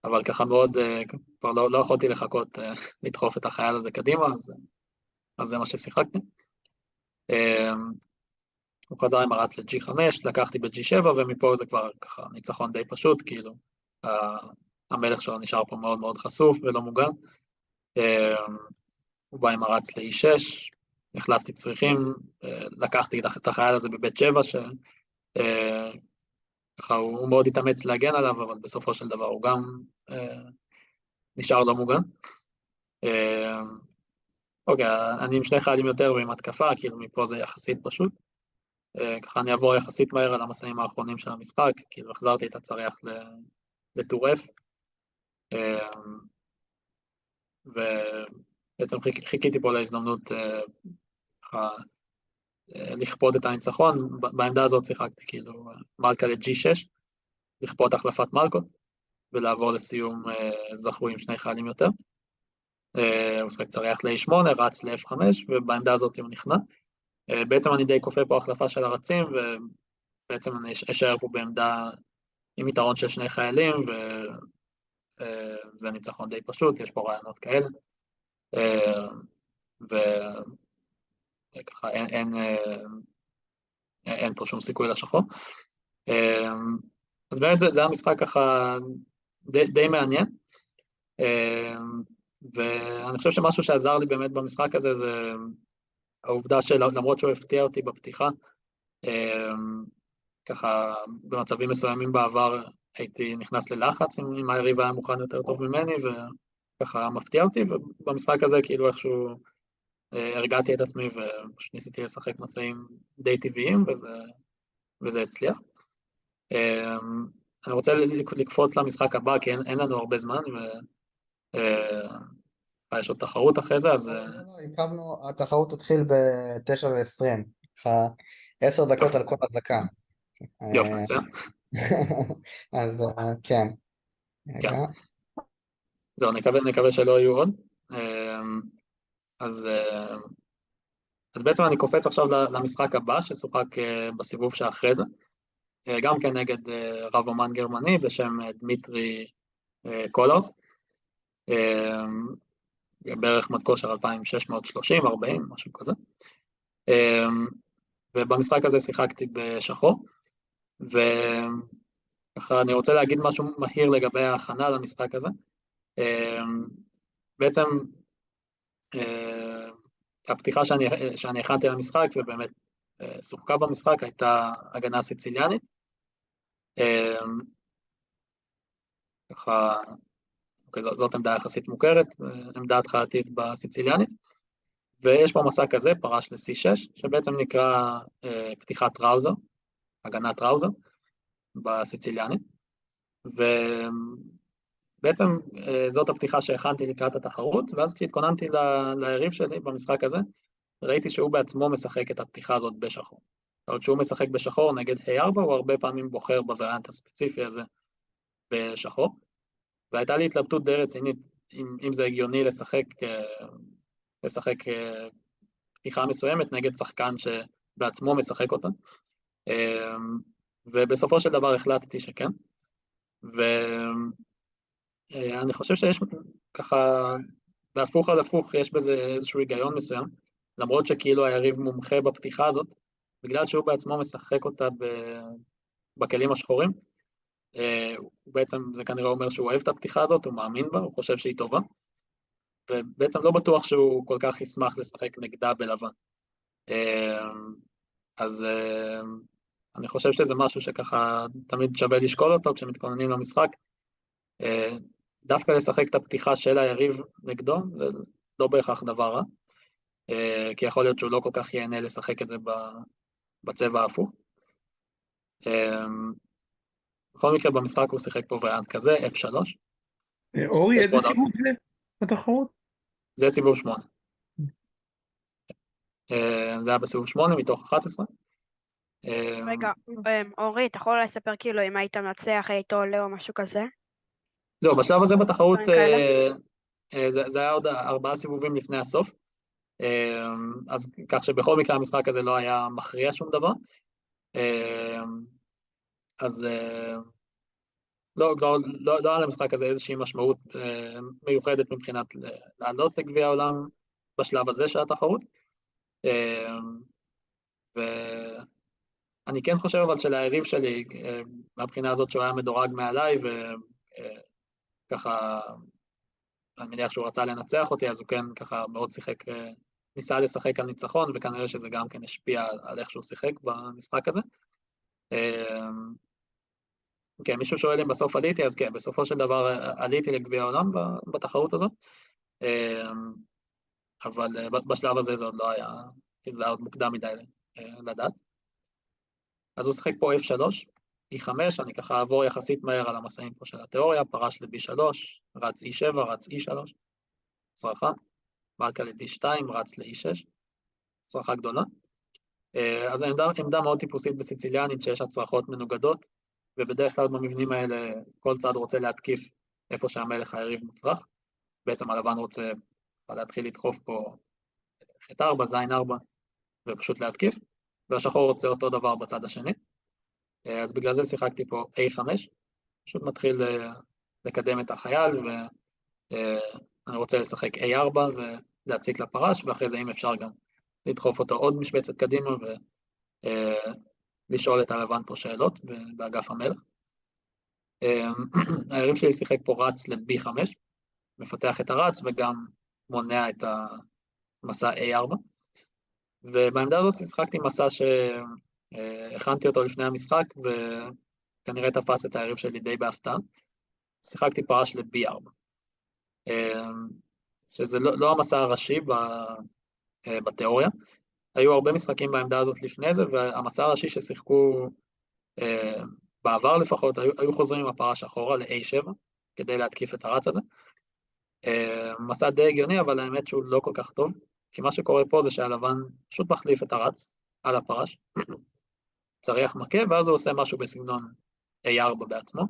אבל ככה מאוד, כבר לא יכולתי לחכות לדחוף את החייל הזה קדימה, אז זה מה ששיחקתי. הוא חזר עם הרץ ל-G5, לקחתי ב-G7, ומפה זה כבר ככה ניצחון די פשוט, כאילו, המלך שלו נשאר פה מאוד מאוד חשוף ולא מוגן. הוא בא עם הרץ ל-E6, החלפתי צריכים, לקחתי את החייל הזה בבית 7, ככה הוא מאוד התאמץ להגן עליו, אבל בסופו של דבר הוא גם נשאר לא מוגן. אוקיי, אני עם שני חיילים יותר ועם התקפה, כאילו מפה זה יחסית פשוט. ככה אני אעבור יחסית מהר על המסעים האחרונים של המשחק, כאילו החזרתי את הצריח לטור F, ובעצם חיכיתי פה להזדמנות ככה לכפות את הניצחון. בעמדה הזאת שיחקתי כאילו מלכה ל-G6, לכפות החלפת מלכות, ולעבור לסיום זכו עם שני חיילים יותר. הוא שחק צריח ל-A8, רץ ל-F5, ובעמדה הזאת הוא נכנע. בעצם אני די כופה פה החלפה של הרצים, ובעצם אני אשאר פה בעמדה עם יתרון של שני חיילים, וזה ניצחון די פשוט, יש פה רעיונות כאלה. וככה אין פה שום סיכוי לשחור. אז באמת זה המשחק ככה די מעניין, ואני חושב שמשהו שעזר לי באמת במשחק הזה זה העובדה שלמרות שהוא הפתיע אותי בפתיחה, ככה במצבים מסוימים בעבר הייתי נכנס ללחץ אם היריב היה מוכן יותר טוב ממני, וככה מפתיע אותי, ובמשחק הזה כאילו איכשהו הרגעתי את עצמי וניסיתי לשחק מסעים די טבעיים, וזה הצליח. אני רוצה לקפוץ למשחק הבא, כי אין לנו הרבה זמן, יש עוד תחרות אחרי זה, אז... התחרות תתחיל ב-9:20, 10 דקות על כל הזקה. יופי, מצוין. אז כן. זהו, נקווה שלא יהיו עוד. אז בעצם אני קופץ עכשיו למשחק הבא, ששוחק בסיבוב שאחרי זה, גם כן נגד רב אומן גרמני בשם דמיטרי קולרס, בערך מדקושר 2630-40, משהו כזה. ובמשחק הזה שיחקתי בשחור, וככה אני רוצה להגיד משהו מהיר לגבי ההכנה למשחק הזה. בעצם הפתיחה שאני הכנתי למשחק, ובאמת שוחקה במשחק, הייתה הגנה סיציליאנית. ככה, זאת עמדה יחסית מוכרת, עמדה התחלתית בסיציליאנית, ויש פה מסע כזה, פרש ל-C6, שבעצם נקרא פתיחת טראוזר, הגנת טראוזר, בסיציליאנית, ובעצם זאת הפתיחה שהכנתי לקראת התחרות, ואז כשהתכוננתי ליריב שלי במשחק הזה, ראיתי שהוא בעצמו משחק את הפתיחה הזאת בשחור. זאת אומרת, כשהוא משחק בשחור נגד A4, הוא הרבה פעמים בוחר בווריאנט הספציפי הזה בשחור, והייתה לי התלבטות די רצינית, אם זה הגיוני לשחק פתיחה מסוימת נגד שחקן שבעצמו משחק אותה, ובסופו של דבר החלטתי שכן, ואני חושב שיש ככה, בהפוך על הפוך, יש בזה איזשהו היגיון מסוים, למרות שכאילו היריב מומחה בפתיחה הזאת, בגלל שהוא בעצמו משחק אותה בכלים השחורים, בעצם זה כנראה אומר שהוא אוהב את הפתיחה הזאת, הוא מאמין בה, הוא חושב שהיא טובה, ובעצם לא בטוח שהוא כל כך ישמח לשחק נגדה בלבן. אז אני חושב שזה משהו שככה תמיד שווה לשקול אותו כשמתכוננים למשחק. דווקא לשחק את הפתיחה של היריב נגדו, זה לא בהכרח דבר רע, כי יכול להיות שהוא לא כל כך ייהנה לשחק את זה בצבע ההפוך. בכל מקרה במשחק הוא שיחק פה וריאנט כזה, F3. אורי, יש איזה פה עוד- סיבוב זה בתחרות? זה סיבוב 8. זה היה בסיבוב 8 מתוך 11. רגע, אורי, אתה יכול לספר כאילו אם היית מנצח, היית עולה או משהו כזה? זהו, בשלב הזה בתחרות, דברים כאלה? זה היה עוד 4 סיבובים לפני הסוף, אז כך שבכל מקרה המשחק הזה לא היה מכריע שום דבר, אז לא היה למשחק הזה איזושהי משמעות מיוחדת מבחינת לעלות לגביע העולם בשלב הזה של התחרות, ואני כן חושב אבל שליריב שלי, מהבחינה הזאת שהוא היה מדורג מעליי, וככה, אני מניח שהוא רצה לנצח אותי, אז הוא כן ככה מאוד ניסה לשחק על ניצחון, וכנראה שזה גם כן השפיע על איך שהוא שיחק במשחק הזה. כן, מישהו שואל אם בסוף עליתי, אז כן, בסופו של דבר עליתי לגביע העולם בתחרות הזאת, אבל בשלב הזה זה עוד לא היה, זה היה עוד מוקדם מדי לדעת. אז הוא שחק פה F3, E5, אני ככה אעבור יחסית מהר על המסעים פה של התיאוריה, פרש ל-B3, רץ E7, רץ E3, צרחה, מלכה ל-D2, רץ ל-E6, צרחה גדולה. אז עמדה מאוד טיפוסית בסיציליאנית שיש הצרחות מנוגדות, ובדרך כלל במבנים האלה כל צד רוצה להתקיף איפה שהמלך היריב מוצרח. בעצם הלבן רוצה להתחיל לדחוף פה ח'4, ז'4, ופשוט להתקיף, והשחור רוצה אותו דבר בצד השני. אז בגלל זה שיחקתי פה A5, פשוט מתחיל לקדם את החייל, ואני רוצה לשחק A4 ולהציק לפרש, ואחרי זה אם אפשר גם לדחוף אותו עוד משבצת קדימה, ולשאול את הלבן פה שאלות באגף המלך. היריב שלי שיחק פה רץ ל-B5, מפתח את הרץ וגם מונע את המסע A4, ובעמדה הזאת שיחקתי מסע שהכנתי אותו לפני המשחק, וכנראה תפס את היריב שלי די בהפתעה. שיחקתי פרש ל-B4, שזה לא המסע הראשי בתיאוריה. היו הרבה משחקים בעמדה הזאת לפני זה, והמסע הראשי ששיחקו בעבר לפחות, היו חוזרים עם הפרש אחורה ל-A7, כדי להתקיף את הרץ הזה. מסע די הגיוני, אבל האמת שהוא לא כל כך טוב, כי מה שקורה פה זה שהלבן פשוט מחליף את הרץ על הפרש, צריח מכה, ואז הוא עושה משהו בסגנון A4 בעצמו,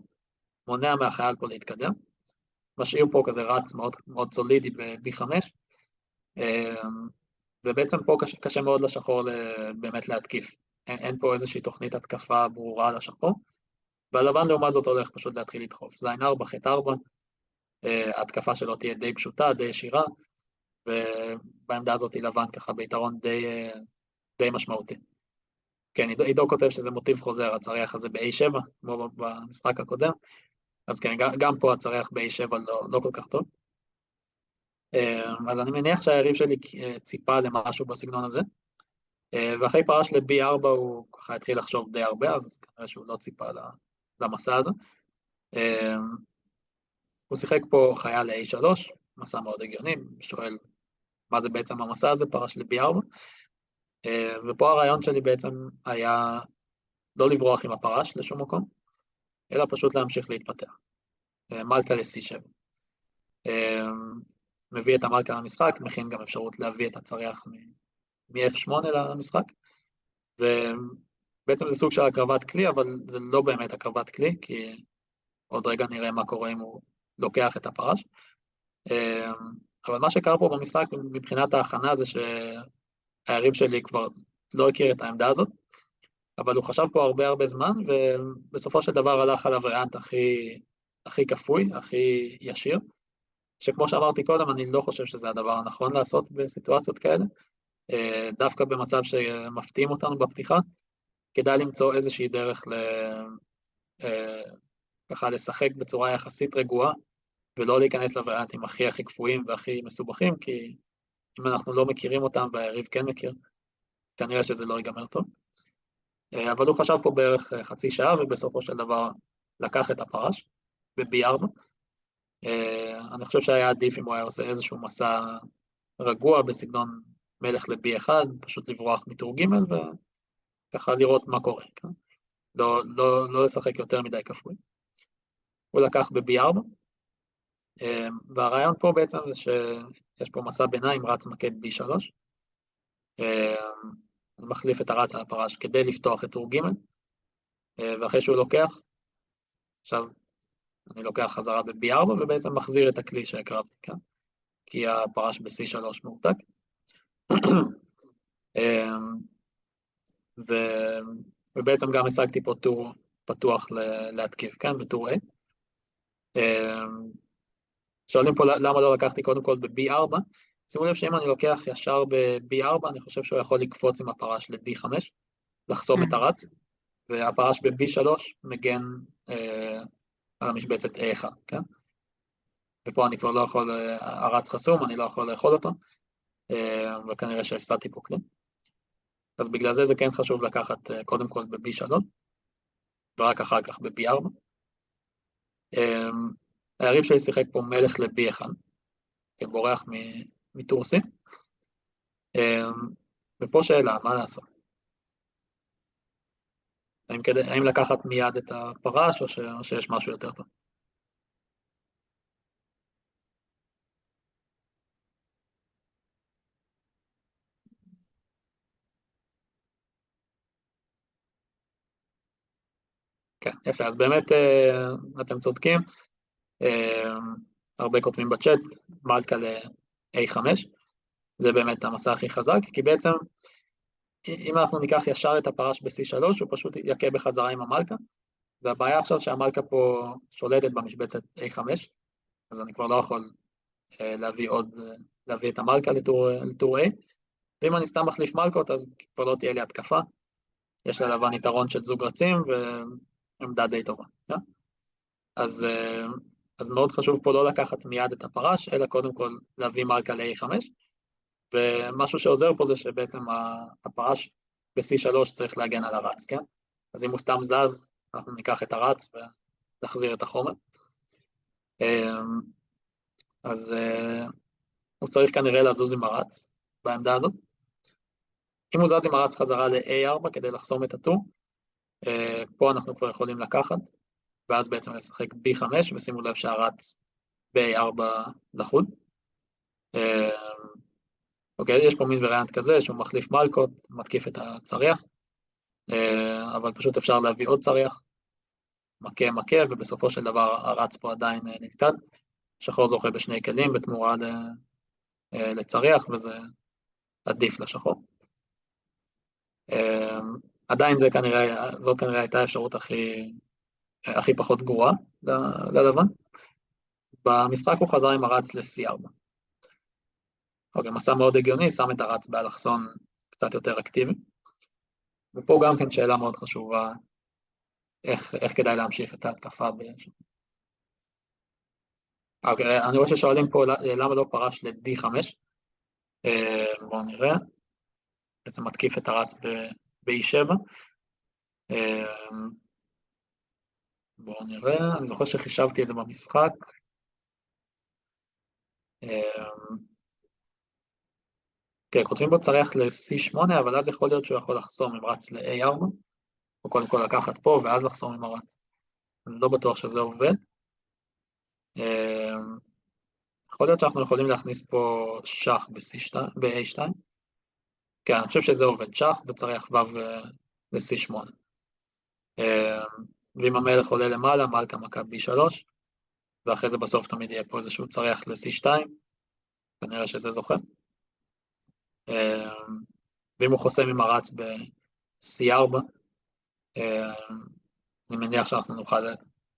מונע מהחייל פה להתקדם, משאיר פה כזה רץ מאוד, מאוד סולידי ב-B5, ובעצם פה קשה מאוד לשחור באמת להתקיף. אין פה איזושהי תוכנית התקפה ברורה לשחור, והלבן לעומת זאת הולך פשוט להתחיל לדחוף. ז'4, ח'4, ההתקפה שלו תהיה די פשוטה, די ישירה, ובעמדה הזאת לבן ככה ביתרון די משמעותי. כן, עידו כותב שזה מוטיב חוזר, הצריח הזה ב-A7, כמו במשחק הקודם, אז כן, גם פה הצריח ב-A7 לא כל כך טוב. אז אני מניח שהיריב שלי ציפה למשהו בסגנון הזה, ואחרי פרש ל-B4 הוא ככה התחיל לחשוב די הרבה, אז כנראה שהוא לא ציפה למסע הזה. הוא שיחק פה חייל ל-A3, מסע מאוד הגיוני, שואל מה זה בעצם המסע הזה, פרש ל-B4, ופה הרעיון שלי בעצם היה לא לברוח עם הפרש לשום מקום, אלא פשוט להמשיך להתפתח. מלכה ל-C7. מביא את המלכה למשחק, מכין גם אפשרות להביא את הצריח מ-F8 למשחק, ובעצם זה סוג של הקרבת כלי, אבל זה לא באמת הקרבת כלי, כי עוד רגע נראה מה קורה אם הוא לוקח את הפרש. אבל מה שקרה פה במשחק מבחינת ההכנה זה שהיריב שלי כבר לא הכיר את העמדה הזאת, אבל הוא חשב פה הרבה זמן, ובסופו של דבר הלך על הווריאנט הכי כפוי, הכי ישיר, שכמו שאמרתי קודם, אני לא חושב שזה הדבר הנכון לעשות בסיטואציות כאלה, דווקא במצב שמפתיעים אותנו בפתיחה, כדאי למצוא איזושהי דרך ככה לשחק בצורה יחסית רגועה, ולא להיכנס לווריאנטים הכי כפויים והכי מסובכים, כי אם אנחנו לא מכירים אותם והיריב כן מכיר, כנראה שזה לא ייגמר טוב. אבל הוא חשב פה בערך חצי שעה, ובסופו של דבר לקח את הפרש ב-B4. אני חושב שהיה עדיף אם הוא היה עושה איזשהו מסע רגוע בסגנון מלך ל-B1, פשוט לברוח מטור ג' וככה לראות מה קורה. כן? לא לשחק יותר מדי כפוי. הוא לקח ב-B4, והרעיון פה בעצם זה שיש פה מסע ביניים, רץ מקד B3, אני מחליף את הרץ על הפרש כדי לפתוח את טור ג', ואחרי שהוא לוקח, עכשיו אני לוקח חזרה ב-B4 ובעצם מחזיר את הכלי שהקרבתי כאן, כי הפרש ב-C3 מורתק. ובעצם גם השגתי פה טור פתוח להתקיף כאן בטור A. שואלים פה למה לא לקחתי קודם כל ב-B4, שימו לב שאם אני לוקח ישר ב-B4, אני חושב שהוא יכול לקפוץ עם הפרש ל-D5, לחסום את הרץ, והפרש ב-B3 מגן על המשבצת A1, כן? ופה אני כבר לא יכול, הרץ חסום, אני לא יכול לאכול אותו, וכנראה שהפסדתי פה כלי. אז בגלל זה זה כן חשוב לקחת קודם כל ב-B3, ורק אחר כך ב-B4. היריב שלי שיחק פה מלך ל-B1, כן, בורח מטור C. ופה שאלה, מה לעשות? האם לקחת מיד את הפרש, או שיש משהו יותר טוב? כן, יפה, אז באמת אתם צודקים, הרבה כותבים בצ'אט, מלכה ל-A5, זה באמת המסע הכי חזק, כי בעצם אם אנחנו ניקח ישר את הפרש ב-C3, הוא פשוט יכה בחזרה עם המלכה, והבעיה עכשיו שהמלכה פה שולטת במשבצת A5, אז אני כבר לא יכול להביא את המלכה לטור A, ואם אני סתם מחליף מלכות, אז כבר לא תהיה לי התקפה, יש ללבן יתרון של זוג רצים, ועמדה די טובה. Yeah? אז מאוד חשוב פה לא לקחת מיד את הפרש, אלא קודם כל להביא מלכה ל-A5, ומשהו שעוזר פה זה שבעצם הפרש ב-C3 צריך להגן על הרץ, כן? אז אם הוא סתם זז, אנחנו ניקח את הרץ ונחזיר את החומר. אז הוא צריך כנראה לזוז עם הרץ בעמדה הזאת. אם הוא זז עם הרץ חזרה ל-A4 כדי לחסום את הטור, פה אנחנו כבר יכולים לקחת, ואז בעצם לשחק B5, ושימו לב שהרץ ב-A4 לחוד. אוקיי, יש פה מין וריאנט כזה, שהוא מחליף מלכות, מתקיף את הצריח, אבל פשוט אפשר להביא עוד צריח, מכה, ובסופו של דבר הרץ פה עדיין נתקד. שחור זוכה בשני כלים בתמורה לצריח, וזה עדיף לשחור. עדיין זאת כנראה הייתה האפשרות הכי פחות גרועה ללבן. במשחק הוא חזר עם הרץ ל-C4. אוקיי, מסע מאוד הגיוני, שם את הרץ באלכסון קצת יותר אקטיבי. ופה גם כן שאלה מאוד חשובה, איך כדאי להמשיך את ההתקפה אוקיי, אני רואה ששואלים פה למה לא פרש ל-D5. בואו נראה. בעצם מתקיף את הרץ ב-E7. בואו נראה, אני זוכר שחישבתי את זה במשחק. כן, כותבים בו צריך ל-C8, אבל אז יכול להיות שהוא יכול לחסום עם רץ ל-A4, או קודם כל לקחת פה ואז לחסום עם הרץ. אני לא בטוח שזה עובד. יכול להיות שאנחנו יכולים להכניס פה שח ב-A2. כן, אני חושב שזה עובד, שח וצריח וו ל-C8. ואם המלך עולה למעלה, מלכה מכה B3, ואחרי זה בסוף תמיד יהיה פה איזשהו צריח ל-C2, כנראה שזה זוכה. ואם הוא חוסם עם הרץ ב-C4, אני מניח שאנחנו נוכל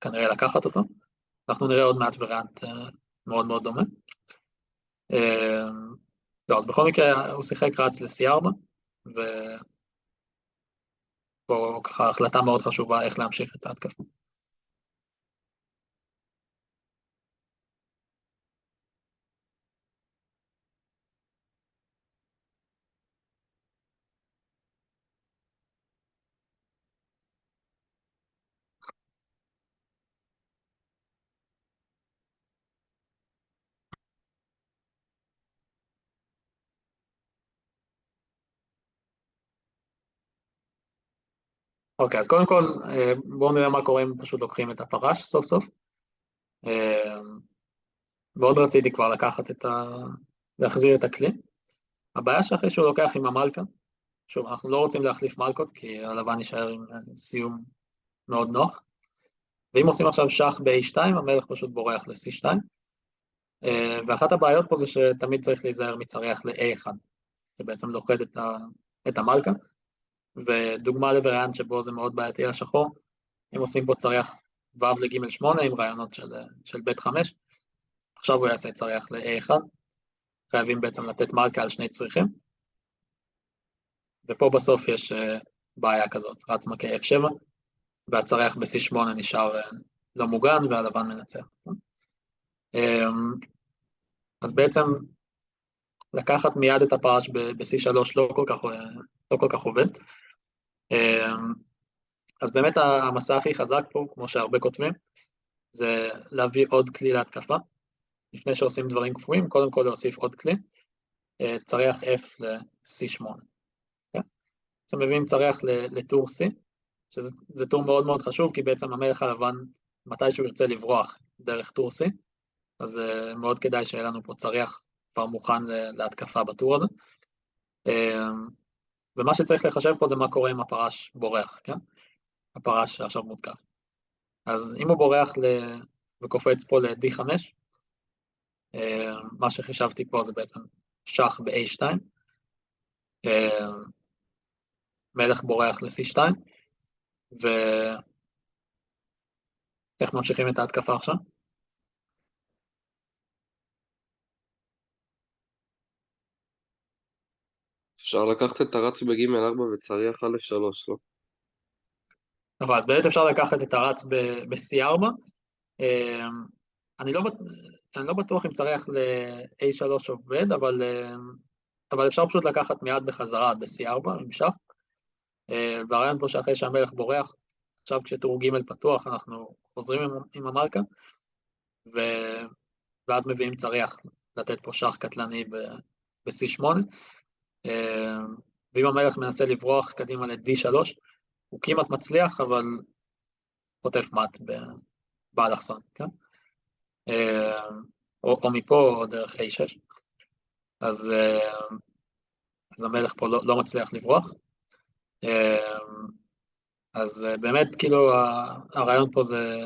כנראה לקחת אותו. אנחנו נראה עוד מעט וריאנט מאוד מאוד דומה. אז בכל מקרה הוא שיחק רץ ל-C4, ופה ככה החלטה מאוד חשובה איך להמשיך את ההתקפה. אוקיי, אז קודם כל, בואו נראה מה קורה אם פשוט לוקחים את הפרש סוף סוף. מאוד רציתי כבר להחזיר את הכלי. הבעיה שאחרי שהוא לוקח עם המלכה, שוב, אנחנו לא רוצים להחליף מלכות, כי הלבן יישאר עם סיום מאוד נוח. ואם עושים עכשיו שח ב-A2, המלך פשוט בורח ל-C2. ואחת הבעיות פה זה שתמיד צריך להיזהר מצריח ל-A1, שבעצם לוכד את המלכה. ודוגמה לווריאנט שבו זה מאוד בעייתי לשחור, אם עושים פה צריח ו' ל-G8 עם רעיונות של ב' 5, עכשיו הוא יעשה צריח ל-A1, חייבים בעצם לתת מלכה על שני צריכים, ופה בסוף יש בעיה כזאת, רץ מכה F7, והצריח ב-C8 נשאר לא מוגן והלבן מנצח. אז בעצם לקחת מיד את הפרש ב-C3 לא כל כך עובד. אז באמת המסע הכי חזק פה, כמו שהרבה כותבים, זה להביא עוד כלי להתקפה. לפני שעושים דברים קפואים, קודם כל להוסיף עוד כלי, צריח F ל-C8. אז מביאים צריח לטור C, שזה טור מאוד מאוד חשוב, כי בעצם המלך הלבן, מתי שהוא ירצה לברוח דרך טור C, אז מאוד כדאי שיהיה לנו פה צריח כבר מוכן להתקפה בטור הזה. ומה שצריך לחשב פה זה מה קורה אם הפרש בורח, כן? הפרש שעכשיו מותקף. אז אם הוא בורח וקופץ פה ל-D5, מה שחישבתי פה זה בעצם שח ב-A2, מלך בורח ל-C2, ואיך ממשיכים את ההתקפה עכשיו? אפשר לקחת את הרץ ב-G4 וצריח א3, לא? נכון, אז באמת אפשר לקחת את הרץ ב-C4, אני לא בטוח אם צריח ל-A3 עובד, אבל אפשר פשוט לקחת מיד בחזרה ב-C4 עם שח, והרעיון פה שאחרי שהמלך בורח, עכשיו כשטור ג' פתוח אנחנו חוזרים עם המלכה, ואז מביאים צריח לתת פה שח קטלני ב-C8, ואם המלך מנסה לברוח קדימה ל-D3, הוא כמעט מצליח, אבל חוטף מת באלכסון, כן? או מפה או דרך A6. אז המלך פה לא מצליח לברוח. אז באמת כאילו הרעיון פה זה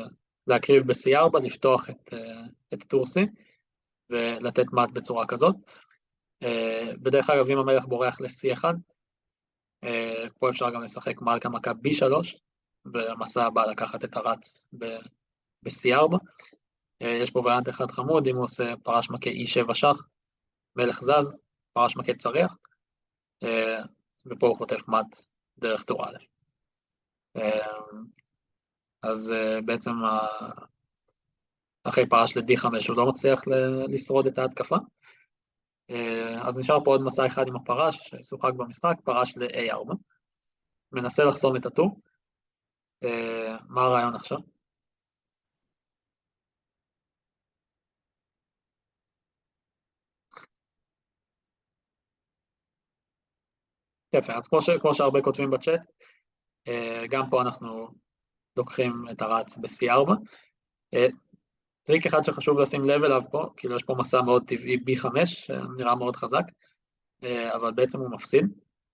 להקריב ב-C4, לפתוח את טור C ולתת מת בצורה כזאת. בדרך אגב אם המלך בורח ל-C1, פה אפשר גם לשחק מלכה מכה B3, והמסע הבא לקחת את הרץ ב-C4. יש פה וריאנט אחד חמוד, אם הוא עושה פרש מכה E7 שח, מלך זז, פרש מכה צריח, ופה הוא חוטף מת דרך טור א'. אז בעצם אחרי פרש ל-D5 הוא לא מצליח לשרוד את ההתקפה, אז נשאר פה עוד מסע אחד עם הפרש ששוחק במשחק, פרש ל-A4, מנסה לחסום את הטור. מה הרעיון עכשיו? יפה, אז כמו שהרבה כותבים בצ'אט, גם פה אנחנו לוקחים את הרץ ב-C4. טריק אחד שחשוב לשים לב אליו פה, כאילו יש פה מסע מאוד טבעי B5, שנראה מאוד חזק, אבל בעצם הוא מפסיד.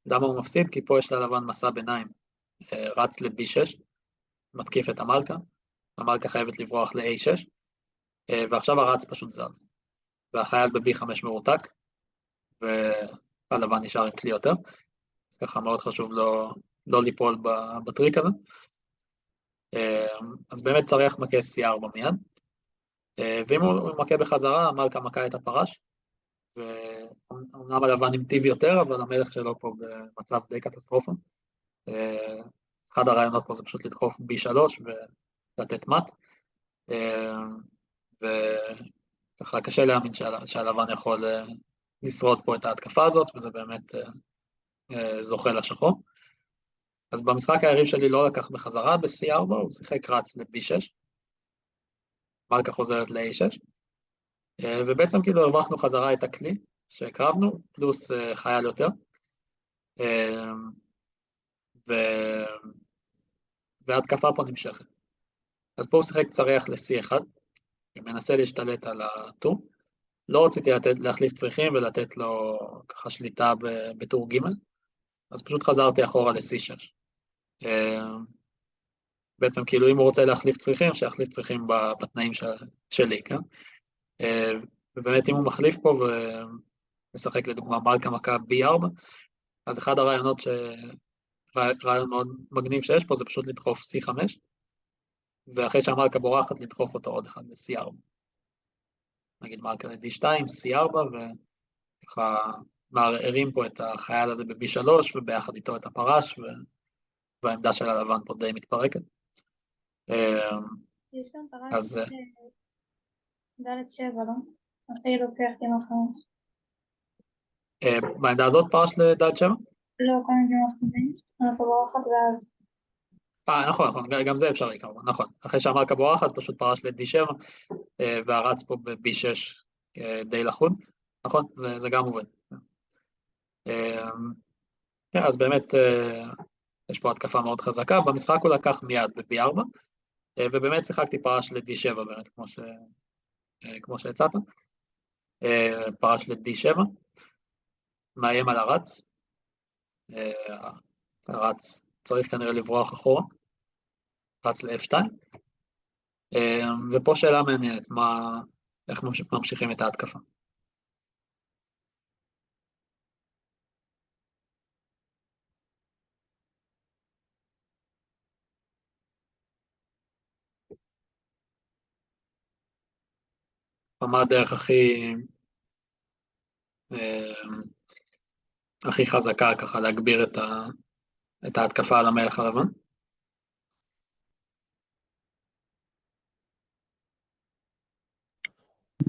למה הוא מפסיד? כי פה יש ללבן מסע ביניים, רץ ל-B6, מתקיף את המלכה, המלכה חייבת לברוח ל-A6, ועכשיו הרץ פשוט זז. והחייל ב-B5 מרותק, והלבן נשאר עם כלי יותר, אז ככה מאוד חשוב לא ליפול בטריק הזה. אז באמת צריח מכה C4 מיד, ואם הוא מכה בחזרה, המלכה מכה את הפרש, ואומנם הלבן עם טיב יותר, אבל המלך שלו פה במצב די קטסטרופה. אחד הרעיונות פה זה פשוט לדחוף B3 ולתת מת, וככה קשה להאמין שהלבן יכול לשרוד פה את ההתקפה הזאת, וזה באמת זוכה לשחור. אז במשחק היריב שלי לא לקח בחזרה ב-C4, הוא שיחק רץ ל-B6, מלכה חוזרת ל-A6, ובעצם כאילו הרווחנו חזרה את הכלי שהקרבנו, פלוס חייל יותר, וההתקפה פה נמשכת. אז פה הוא שיחק צריח ל-C1, ומנסה להשתלט על הטור. לא רציתי להחליף צריכים ולתת לו ככה שליטה בטור ג', אז פשוט חזרתי אחורה ל-C6. בעצם כאילו אם הוא רוצה להחליף צריכים, שיחליף צריכים בתנאים שלי, כן? ובאמת אם הוא מחליף פה ומשחק לדוגמה מלכה מכה B4, אז אחד הרעיונות רעיון מאוד מגניב שיש פה זה פשוט לדחוף C5, ואחרי שהמלכה בורחת לדחוף אותו עוד אחד ל-C4. נגיד מלכה ל-D2, C4, וככה מערערים פה את החייל הזה ב-B3, וביחד איתו את הפרש, והעמדה של הלבן פה די מתפרקת. יש גם פרש ד' 7, לא? אחי לוקח עם 5. בעמדה הזאת פרש לד' 7? לא, קודם גם 5, אנחנו בורחת ואז... נכון, גם זה אפשרי כמובן, נכון. אחרי שהמלכה בורחת, פשוט פרש ל-D7, והרץ פה ב-B6 די לחוד, נכון? זה גם עובד. אז באמת יש פה התקפה מאוד חזקה, במשחק הוא לקח מיד ב-B4, ובאמת שיחקתי פרש ל-D7 באמת, כמו שהצעת. פרש ל-D7, מאיים על הרץ, הרץ צריך כנראה לברוח אחורה, רץ ל-F2, ופה שאלה מעניינת, איך ממשיכים את ההתקפה. מה הדרך הכי חזקה ככה להגביר את ההתקפה על המלך הלבן?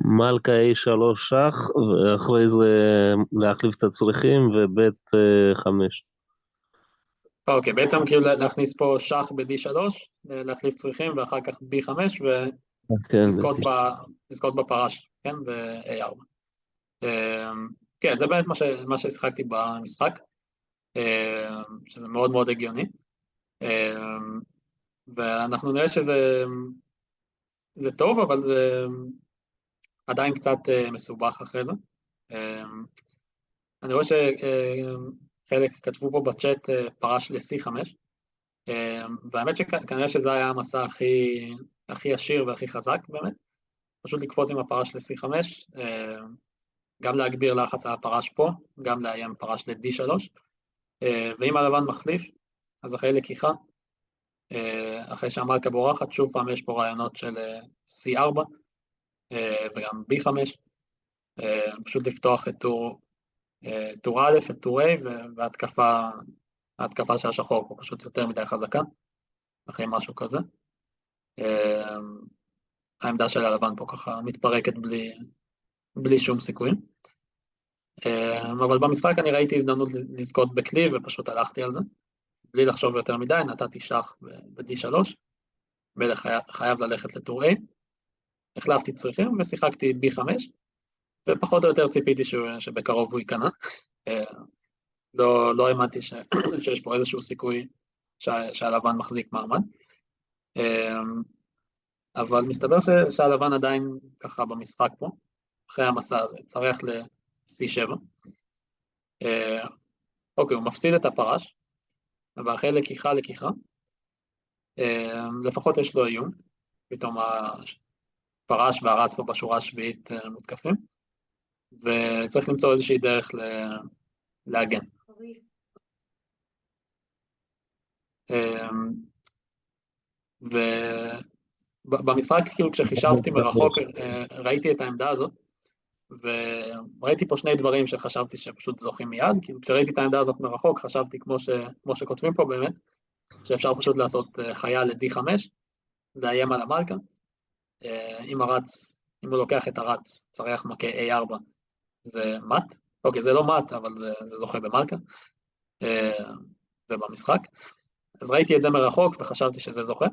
מלכה A3 שח, ואחרי זה להחליף את הצריכים, ובית 5. אוקיי, בעצם כאילו להכניס פה שח ב-D3, להחליף צריכים, ואחר כך B5, ולזכות בפרש, כן, ב-A4. כן, זה באמת מה ששיחקתי במשחק, שזה מאוד מאוד הגיוני, ואנחנו נראה שזה טוב, אבל זה עדיין קצת מסובך אחרי זה. אני רואה שחלק כתבו פה בצ'אט פרש ל-C5, והאמת שכנראה שזה היה המסע הכי עשיר והכי חזק באמת, פשוט לקפוץ עם הפרש ל-C5, גם להגביר לחץ על הפרש פה, גם לאיים פרש ל-D3, ואם הלבן מחליף, אז אחרי לקיחה, אחרי שהמלכה בורחת, שוב פעם יש פה רעיונות של C4, וגם B5, פשוט לפתוח את טור א', את טור A, וההתקפה של השחור פה פשוט יותר מדי חזקה, אחרי משהו כזה. העמדה של הלבן פה ככה מתפרקת בלי שום סיכויים. אבל במשחק אני ראיתי הזדמנות לזכות בכלי, ופשוט הלכתי על זה. בלי לחשוב יותר מדי, נתתי שח ב-D3, מלך חייב ללכת לטור A, החלפתי צריכים ושיחקתי B5, ופחות או יותר ציפיתי שבקרוב הוא ייכנע. לא האמנתי שיש פה איזשהו סיכוי שהלבן מחזיק מעמד. אבל מסתבר שהלבן עדיין ככה במשחק פה, אחרי המסע הזה, צריך ל-C7. אוקיי, הוא מפסיד את הפרש, אבל אחרי לקיחה, לפחות יש לו איום, פתאום הפרש והרץ פה בשורה השביעית מותקפים, וצריך למצוא איזושהי דרך להגן. ובמשחק, כאילו כשחישבתי מרחוק, ראיתי את העמדה הזאת, וראיתי פה שני דברים שחשבתי שפשוט זוכים מיד, כאילו כשראיתי את העמדה הזאת מרחוק, חשבתי כמו שכותבים פה באמת, שאפשר פשוט לעשות חיה ל-D5, לאיים על המלכה, אם הוא לוקח את הרץ, צריח מכה A4, זה מת, אוקיי, זה לא מת, אבל זה זוכה במלכה, ובמשחק, אז ראיתי את זה מרחוק וחשבתי שזה זוכה,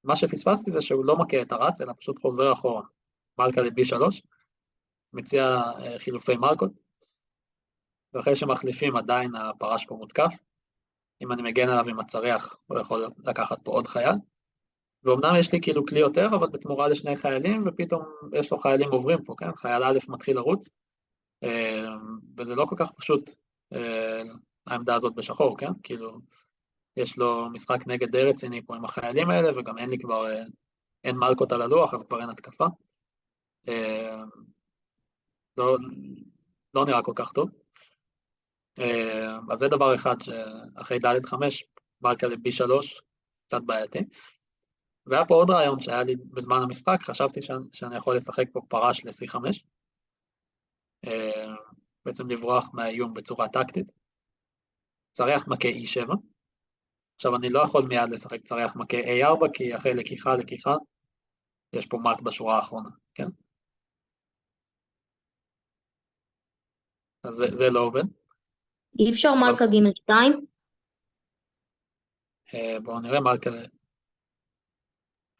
מה שפספסתי זה שהוא לא מכה את הרץ, אלא פשוט חוזר אחורה, מלכה ל-B3, מציע חילופי מלכות, ואחרי שמחליפים עדיין הפרש פה מותקף, אם אני מגן עליו עם הצריח, הוא יכול לקחת פה עוד חייל. ואומנם יש לי כאילו כלי יותר, אבל בתמורה לשני חיילים, ופתאום יש לו חיילים עוברים פה, כן? חייל א' מתחיל לרוץ, וזה לא כל כך פשוט, העמדה הזאת בשחור, כן? כאילו, יש לו משחק נגד די רציני פה עם החיילים האלה, וגם אין לי כבר, אין מלכות על הלוח, אז כבר אין התקפה. לא נראה כל כך טוב. אז זה דבר אחד שאחרי ד' 5, מלכה ל-B3, קצת בעייתי. והיה פה עוד רעיון שהיה לי בזמן המשחק, חשבתי שאני יכול לשחק פה פרש ל-C5, בעצם לברוח מהאיום בצורה טקטית. צריח מכה E7. עכשיו אני לא יכול מיד לשחק צריח מכה A4, כי אחרי לקיחה, יש פה מת בשורה האחרונה, כן? אז זה לא עובד. אי אפשר מלכה ג'2? בואו נראה מלכה...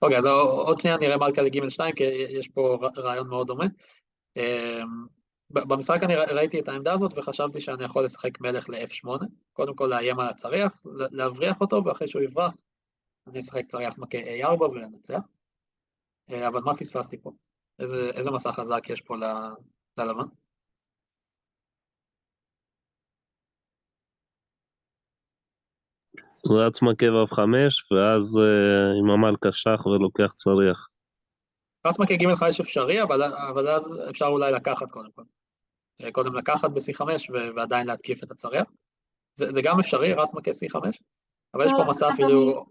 אוקיי, אז עוד שנייה נראה מלכה לג'2, כי יש פה רעיון מאוד דומה. במשחק אני ראיתי את העמדה הזאת וחשבתי שאני יכול לשחק מלך ל-F8, קודם כל לאיים על הצריח, להבריח אותו, ואחרי שהוא יברח, אני אשחק צריח מכה A4 ולנצח. אבל מה פספסתי פה? איזה מסע חזק יש פה ללבן? רץ מכה F5, ואז עם המלכה שח ולוקח צריח. רץ מכה ג'5 אפשרי, אבל אז אפשר אולי לקחת קודם כל. קודם לקחת ב-C5 ועדיין להתקיף את הצריח. זה גם אפשרי, רץ מכה C5, אבל יש פה מסע אפילו...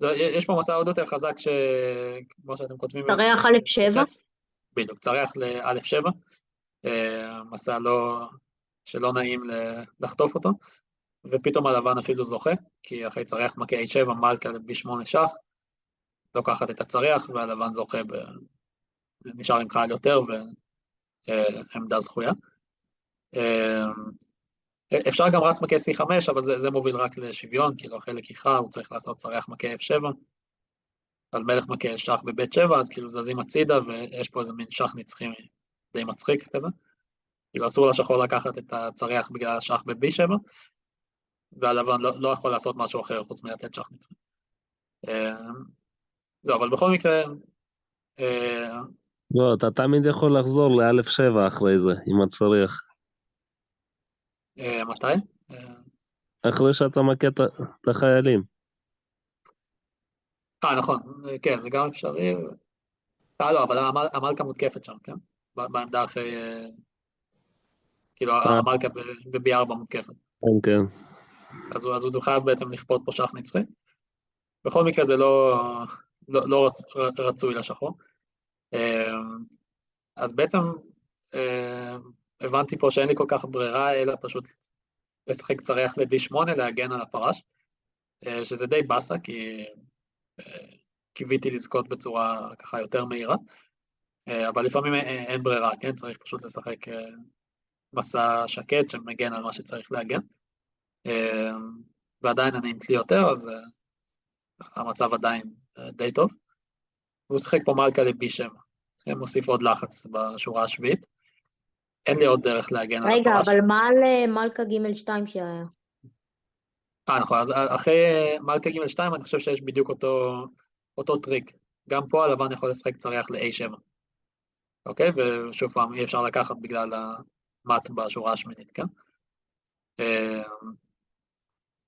יש פה מסע עוד יותר חזק כמו שאתם כותבים... צריח א7? בדיוק, צריח ל-א7, מסע שלא נעים לחטוף אותו, ופתאום הלבן אפילו זוכה, כי אחרי צריח מכה A7, מלכה ב-8 שח, לוקחת את הצריח, והלבן זוכה נשאר עם חייל יותר, ועמדה זכויה. אפשר גם רץ מכה C5, אבל זה מוביל רק לשוויון, כאילו אחרי לקיחה הוא צריך לעשות צריח מכה F7, על מלך מכה שח בבית 7, אז כאילו זזים הצידה, ויש פה איזה מין שח נצחי די מצחיק כזה. כאילו אסור לשחור לקחת את הצריח בגלל השח ב-B7, והלבן לא יכול לעשות משהו אחר חוץ מלתת שח נצחי. זהו, אבל בכל מקרה... לא, אתה תמיד יכול לחזור ל-א7 אחרי זה, עם הצריח. מתי? אחרי שאתה מכה את החיילים. נכון, כן, זה גם אפשרי. לא, אבל המלכה מותקפת שם, כן? בעמדה אחרי... כאילו, המלכה ב-B4 מותקפת. כן. אז הוא חייב בעצם לכפות פה שח נצחי. בכל מקרה זה לא רצוי לשחור. אז בעצם הבנתי פה שאין לי כל כך ברירה, אלא פשוט לשחק צריח ל-D8, להגן על הפרש, שזה די בסה, כי קיוויתי לזכות בצורה ככה יותר מהירה, אבל לפעמים אין ברירה, כן? צריך פשוט לשחק מסע שקט שמגן על מה שצריך להגן, ועדיין אני עם כלי יותר, אז המצב עדיין די טוב. והוא שחק פה מלכה ל-B7, מוסיף עוד לחץ בשורה השביעית. אין לי עוד דרך להגן על הפרש. רגע, אבל מה על מלכה ג'2 שהיה? נכון, אז אחרי מלכה ג'2 אני חושב שיש בדיוק אותו טריק. גם פה הלבן יכול לשחק צריח ל-A7. אוקיי? ושוב פעם, אי אפשר לקחת בגלל המט בשורה השמינית, כן?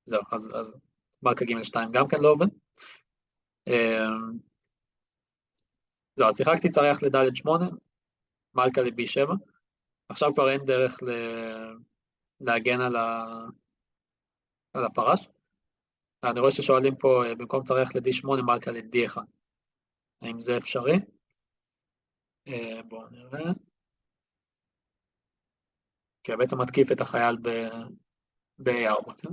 זהו, אז מלכה ג'2 גם כן לא עובד. זהו, אז שיחקתי צריח ל-D8, מלכה ל-B7. עכשיו כבר אין דרך להגן על הפרש. אני רואה ששואלים פה, במקום צריח ל-D8, מלכה ל-D1. האם זה אפשרי? בואו נראה. כי בעצם מתקיף את החייל ב-A4, כן?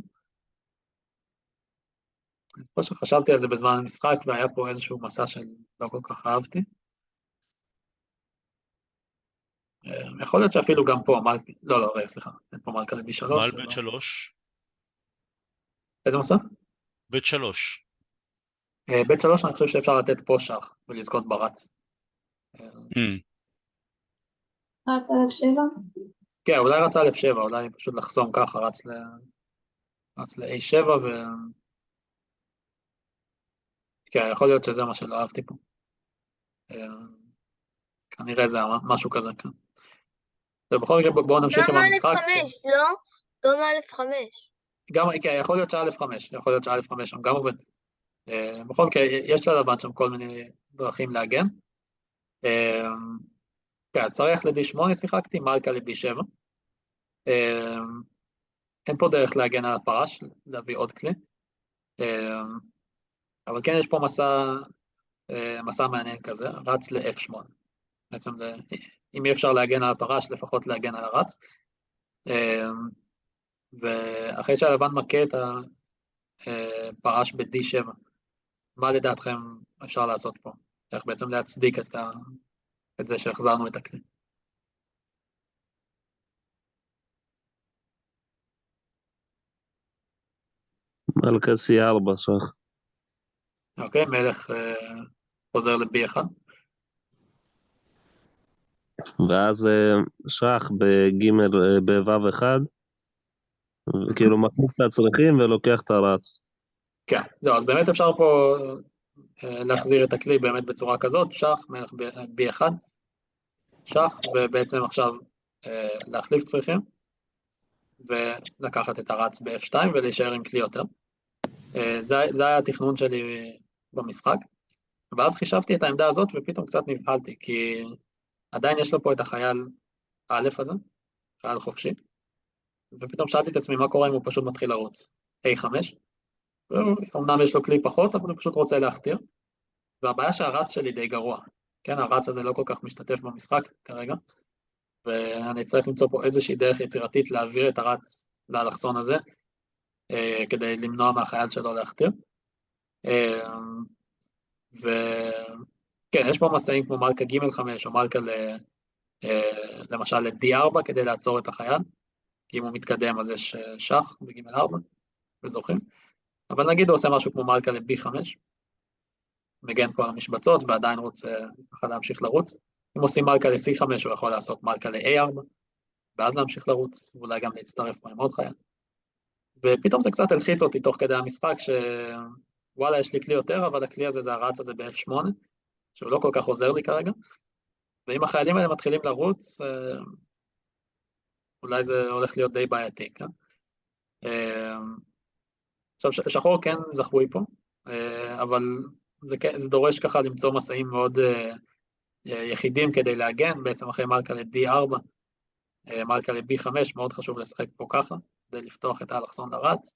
אז פה שחשבתי על זה בזמן המשחק, והיה פה איזשהו מסע שלא כל כך אהבתי. יכול להיות שאפילו גם פה, לא, סליחה, אין פה מלכה ל-B3. מה על ב3? איזה מסע? ב3. ב3 אני חושב שאפשר לתת פה שח ולזכות ברץ. רץ על F7? כן, אולי רץ ל-F7, אולי פשוט לחסום ככה, רץ ל-A7 כן, יכול להיות שזה מה שלא אהבתי פה. כנראה זה משהו כזה, כן. ובכל מקרה בואו נמשיך עם המשחק. גם א5, לא? גם א5. גם, כן, יכול להיות ש-א5 שם גם עובד. בכל מקרה, יש ללבן שם כל מיני דרכים להגן. כן, צריך ל-D8 שיחקתי, מלכה ל-D7. אין פה דרך להגן על הפרש, להביא עוד כלי. אבל כן יש פה מסע מעניין כזה, רץ ל-F8. בעצם, אם אי אפשר להגן על הפרש, לפחות להגן על הרץ. ואחרי שהלבן מכה את הפרש ב-D7, מה לדעתכם אפשר לעשות פה? איך בעצם להצדיק את זה שהחזרנו את הכלי? מלכה C4 שח. אוקיי, מלך חוזר ל-B1. ואז שח בוו1, כאילו מכניס את הצריכים ולוקח את הרץ. כן, זהו, אז באמת אפשר פה להחזיר את הכלי באמת בצורה כזאת, שח, מלך B1, שח, ובעצם עכשיו להחליף צריכים, ולקחת את הרץ ב-F2 ולהישאר עם כלי יותר. זה היה התכנון שלי במשחק, ואז חישבתי את העמדה הזאת ופתאום קצת נבהלתי, כי עדיין יש לו פה את החייל א' הזה, חייל חופשי, ופתאום שאלתי את עצמי מה קורה אם הוא פשוט מתחיל לרוץ. A5, ואומנם יש לו כלי פחות, אבל הוא פשוט רוצה להכתיר, והבעיה שהרץ שלי די גרוע, כן, הרץ הזה לא כל כך משתתף במשחק כרגע, ואני צריך למצוא פה איזושהי דרך יצירתית להעביר את הרץ לאלכסון הזה, כדי למנוע מהחייל שלו להכתיר. וכן, יש פה מסעים כמו מלכה ג'5 או מלכה למשל ל-D4 כדי לעצור את החייל, כי אם הוא מתקדם אז יש שח ב-G4, וזוכרים. אבל נגיד הוא עושה משהו כמו מלכה ל-B5, מגן פה על המשבצות ועדיין רוצה ככה להמשיך לרוץ. אם עושים מלכה ל-C5 הוא יכול לעשות מלכה ל-A4, ואז להמשיך לרוץ, ואולי גם להצטרף פה עם עוד חייל. ופתאום זה קצת הלחיץ אותי תוך כדי המשחק, שוואלה יש לי כלי יותר, אבל הכלי הזה זה הרץ הזה ב-F8, שהוא לא כל כך עוזר לי כרגע, ואם החיילים האלה מתחילים לרוץ, אולי זה הולך להיות די בעייתי, כן? עכשיו, שחור כן זכוי פה, אבל זה דורש ככה למצוא מסעים מאוד יחידים כדי להגן, בעצם אחרי מלכה ל-D4, מלכה ל-B5, מאוד חשוב לשחק פה ככה, כדי לפתוח את האלכסון לרץ,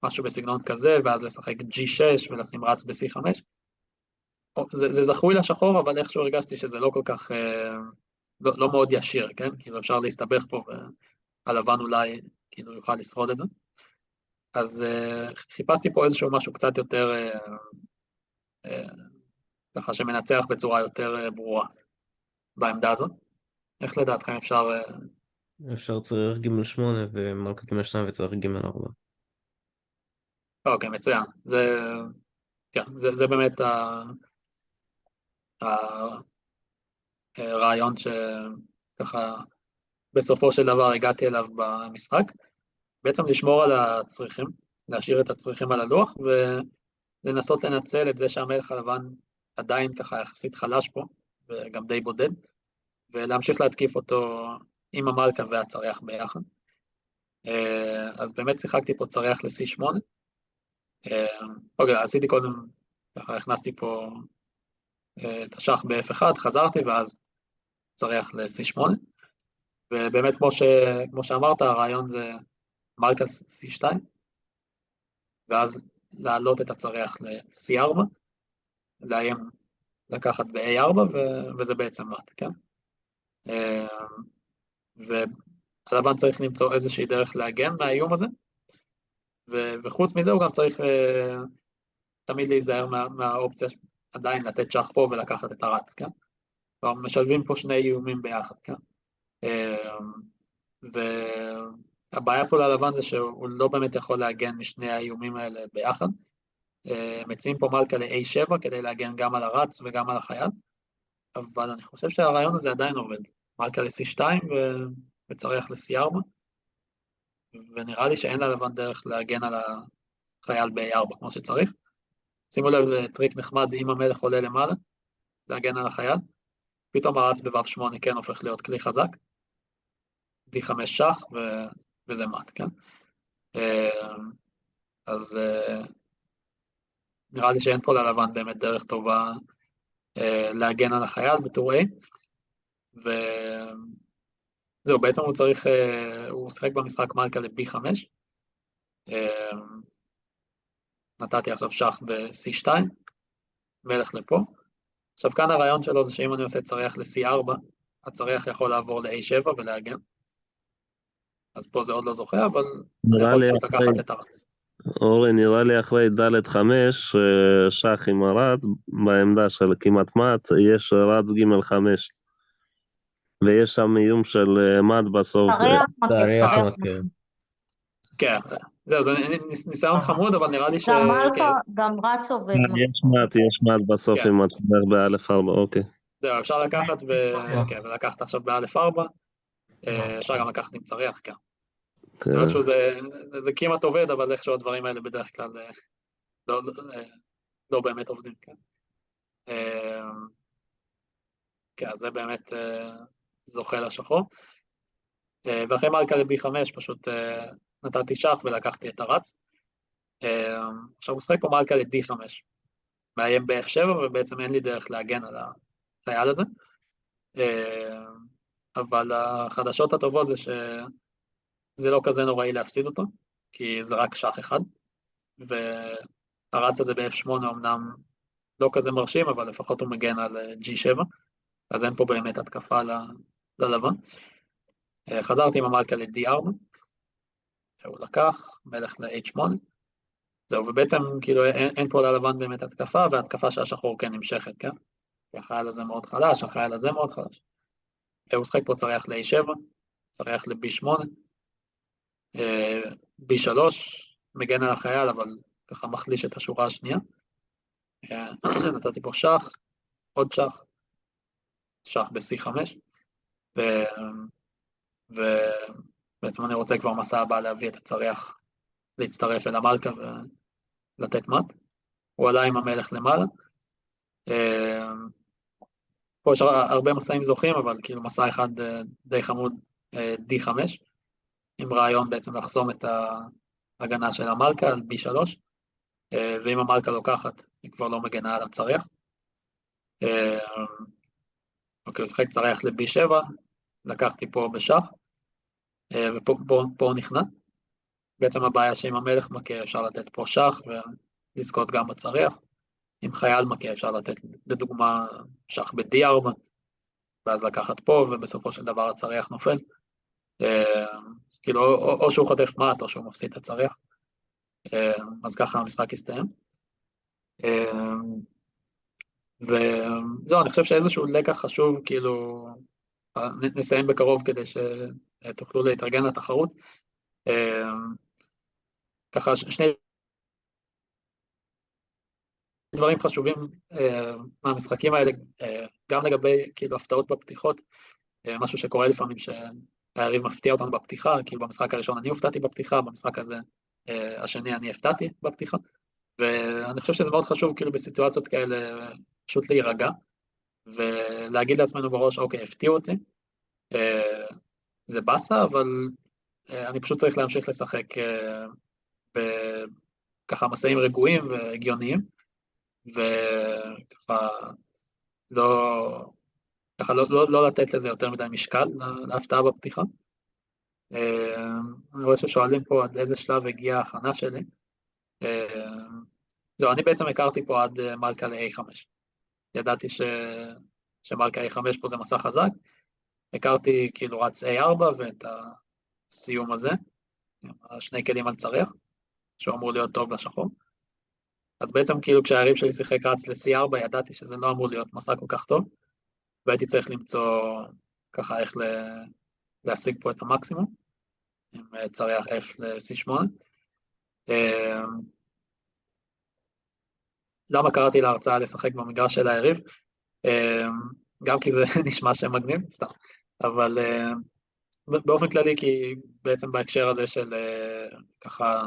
ומשהו בסגנון כזה, ואז לשחק G6 ולשים רץ ב-C5. זה זכוי לשחור, אבל איכשהו הרגשתי שזה לא כל כך, לא מאוד ישיר, כן? כאילו אפשר להסתבך פה, והלבן אולי כאילו יוכל לשרוד את זה. אז חיפשתי פה איזשהו משהו קצת יותר, ככה שמנצח בצורה יותר ברורה בעמדה הזאת. איך לדעתכם אפשר... אפשר צריך ג'8 ומלכה ג'2 וצריך ג'4. אוקיי, מצוין. כן, זה באמת הרעיון שככה בסופו של דבר הגעתי אליו במשחק. בעצם לשמור על הצריכים, להשאיר את הצריכים על הלוח, ולנסות לנצל את זה שהמלך הלבן עדיין ככה יחסית חלש פה, וגם די בודד, ולהמשיך להתקיף אותו עם המלכה והצריח ביחד. אז באמת שיחקתי פה צריח ל-C8. אוקיי, עשיתי קודם, ככה הכנסתי פה את השח ב-F1, חזרתי, ואז צריח ל-C8. ובאמת כמו שאמרת, הרעיון זה מלכה C2, ואז להעלות את הצריח ל-C4, לאיים לקחת ב-A4, וזה בעצם מת, כן? והלבן צריך למצוא איזושהי דרך להגן מהאיום הזה, וחוץ מזה הוא גם צריך תמיד להיזהר מהאופציה עדיין לתת שח פה ולקחת את הרץ, כן? כלומר, משלבים פה שני איומים ביחד, כן? והבעיה פה ללבן זה שהוא לא באמת יכול להגן משני האיומים האלה ביחד. מציעים פה מלכה ל-A7 כדי להגן גם על הרץ וגם על החייל, אבל אני חושב שהרעיון הזה עדיין עובד. מלכה ל-C2 וצריח ל-C4, ונראה לי שאין ללבן דרך להגן על החייל ב-A4 כמו שצריך. שימו לב לטריק נחמד, אם המלך עולה למעלה, להגן על החייל, פתאום הרץ ב-8 כן הופך להיות כלי חזק, D5 שח וזה מת, כן? אז נראה לי שאין פה ללבן באמת דרך טובה להגן על החייל בטור A, וזהו, בעצם הוא צריך, הוא שחק במשחק מלכה ל-B5, נתתי עכשיו שח ב-C2, מלך לפה, עכשיו כאן הרעיון שלו זה שאם אני עושה צריח ל-C4, הצריח יכול לעבור ל-A7 ולהגן, אז פה זה עוד לא זוכה, אבל אני יכול פשוט לקחת את הרץ. אורי, נראה לי אחרי ד' 5, שח עם הרץ, בעמדה של כמעט מת, יש רץ ג' 5. ויש שם איום של מת בסוף. תריח מכה. כן, זהו, זה ניסיון חמוד, אבל נראה לי ש... גם רץ עובד. יש מת בסוף עם התחבר ב-א4, אוקיי. זהו, אפשר לקחת ולקחת עכשיו ב-א4, אפשר גם לקחת עם צריח, כן. איכשהו זה כמעט עובד, אבל איכשהו הדברים האלה בדרך כלל לא באמת עובדים, כן. כן, זה באמת זוכה לשחור. ואחרי מלכה ל-B5 פשוט נתתי שח ולקחתי את הרץ. עכשיו הוא שחק פה מלכה ל-D5, מאיים ב-F7 ובעצם אין לי דרך להגן על החייל הזה. אבל החדשות הטובות זה שזה לא כזה נוראי להפסיד אותו, כי זה רק שח אחד, והרץ הזה ב-F8 אמנם לא כזה מרשים, אבל לפחות הוא מגן על G7, אז אין פה באמת התקפה ללבן. חזרתי עם המלכה ל-D4, הוא לקח, מלך ל-H8, זהו, ובעצם כאילו אין פה ללבן באמת התקפה, והתקפה שהשחור כן נמשכת, כן? כי החייל הזה מאוד חלש, החייל הזה מאוד חלש. הוא שחק פה צריח ל-A7, צריח ל-B8, B3, מגן על החייל, אבל ככה מחליש את השורה השנייה. נתתי פה שח, עוד שח, שח ב-C5, ובעצם אני רוצה כבר מסע הבא להביא את הצריח, להצטרף אל המלכה ולתת מת. הוא עלה עם המלך למעלה. פה יש הרבה מסעים זוכים, אבל כאילו מסע אחד די חמוד, D5, עם רעיון בעצם לחסום את ההגנה של המלכה על B3, ואם המלכה לוקחת, היא כבר לא מגנה על הצריח. אוקיי, הוא שחק צריח ל-B7, לקחתי פה בשח, ופה הוא נכנע. בעצם הבעיה שעם המלך מכה אפשר לתת פה שח, ולזכות גם בצריח. עם חייל מכה אפשר לתת, לדוגמה, שח ב-D4, ואז לקחת פה, ובסופו של דבר הצריח נופל. כאילו, או שהוא חוטף מת, או שהוא מפסיד את הצריח. אז ככה המשחק יסתיים. וזהו, אני חושב שאיזשהו לקח חשוב, כאילו, נסיים בקרוב כדי שתוכלו להתארגן לתחרות. ככה, שני דברים חשובים מהמשחקים האלה, גם לגבי כאילו הפתעות בפתיחות, משהו שקורה לפעמים שהיריב מפתיע אותנו בפתיחה, כאילו במשחק הראשון אני הופתעתי בפתיחה, במשחק הזה השני אני הפתעתי בפתיחה, ואני חושב שזה מאוד חשוב כאילו בסיטואציות כאלה פשוט להירגע, ולהגיד לעצמנו בראש, אוקיי, הפתיעו אותי, זה בסה, אבל אני פשוט צריך להמשיך לשחק בככה מסעים רגועים והגיוניים, וככה לא לתת לזה יותר מדי משקל להפתעה בפתיחה. אני רואה ששואלים פה עד איזה שלב הגיעה ההכנה שלי. זהו, אני בעצם הכרתי פה עד מלכה ל-A5. ידעתי שמלכה A5 פה זה מסע חזק. הכרתי כאילו רץ A4 ואת הסיום הזה, השני כלים על צריח, שהוא אמור להיות טוב לשחור. אז בעצם כאילו כשהיריב שלי שיחק רץ ל-C4, ידעתי שזה לא אמור להיות מסע כל כך טוב, והייתי צריך למצוא ככה איך להשיג פה את המקסימום, עם צריח F ל-C8. למה קראתי להרצאה לשחק במגרש של היריב? גם כי זה נשמע שם מגניב, סתם, אבל באופן כללי, כי בעצם בהקשר הזה של ככה,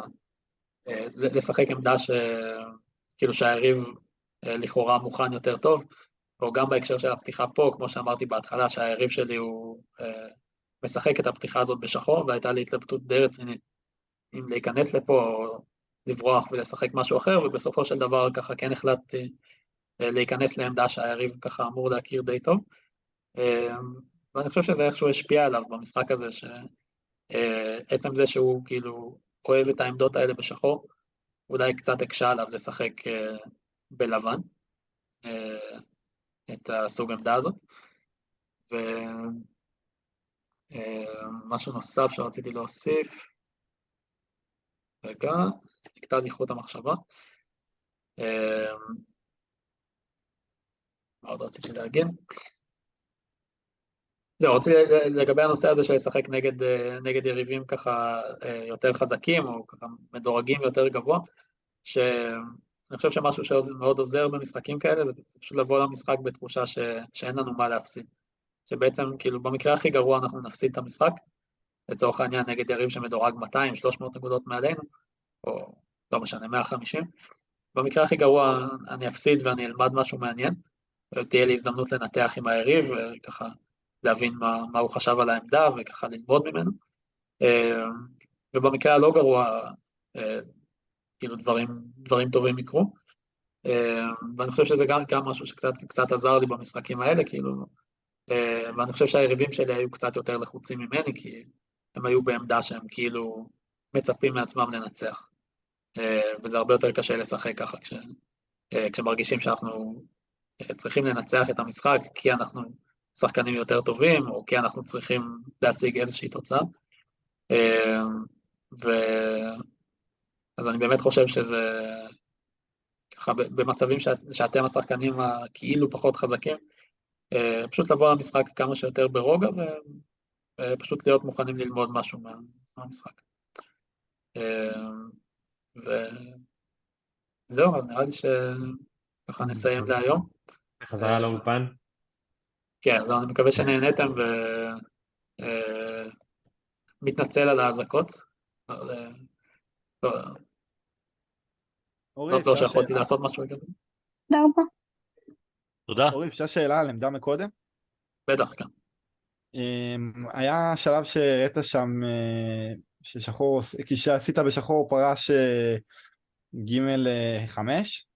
לשחק עמדה כאילו שהיריב לכאורה מוכן יותר טוב, או גם בהקשר של הפתיחה פה, כמו שאמרתי בהתחלה, שהיריב שלי הוא משחק את הפתיחה הזאת בשחור, והייתה לי התלבטות די רצינית, אם להיכנס לפה או לברוח ולשחק משהו אחר, ובסופו של דבר ככה כן החלטתי להיכנס לעמדה שהיריב ככה אמור להכיר די טוב, ואני חושב שזה איכשהו השפיע עליו במשחק הזה, שעצם זה שהוא כאילו אוהב את העמדות האלה בשחור, אולי קצת הקשה עליו לשחק בלבן, את הסוג עמדה הזאת. ומשהו נוסף שרציתי להוסיף, רגע, נקטע לי חוט המחשבה. מה עוד רציתי להגיד? לא, רציתי לגבי הנושא הזה של לשחק נגד יריבים ככה יותר חזקים, או ככה מדורגים יותר גבוה, שאני חושב שמשהו שמאוד עוזר במשחקים כאלה, זה פשוט לבוא למשחק בתחושה שאין לנו מה להפסיד. שבעצם, כאילו, במקרה הכי גרוע אנחנו נפסיד את המשחק, לצורך העניין נגד יריב שמדורג 200, 300 נקודות מעלינו, או לא משנה, 150. במקרה הכי גרוע אני אפסיד ואני אלמד משהו מעניין, ותהיה לי הזדמנות לנתח עם היריב, וככה להבין מה הוא חשב על העמדה, וככה ללמוד ממנו. ובמקרה הלא גרוע, כאילו דברים טובים יקרו. ואני חושב שזה גם משהו שקצת עזר לי במשחקים האלה, כאילו, ואני חושב שהיריבים שלי היו קצת יותר לחוצים ממני, כי הם היו בעמדה שהם כאילו מצפים מעצמם לנצח. וזה הרבה יותר קשה לשחק ככה, כשמרגישים שאנחנו צריכים לנצח את המשחק, כי אנחנו שחקנים יותר טובים, או כי אנחנו צריכים להשיג איזושהי תוצאה. אז אני באמת חושב שזה, ככה, במצבים שאתם השחקנים הכאילו פחות חזקים, פשוט לבוא למשחק כמה שיותר ברוגע, ופשוט להיות מוכנים ללמוד משהו מהמשחק. וזהו, אז נראה לי שככה נסיים להיום. חזרה לאולפן. כן, אז אני מקווה שנהנתם ומתנצל על האזעקות. לא שיכולתי לעשות משהו כזה. תודה. אורי, אפשר שאלה על עמדה מקודם? בטח, כן. היה שלב שהראית שם ששחור, כשעשית בשחור פרש ג' 5?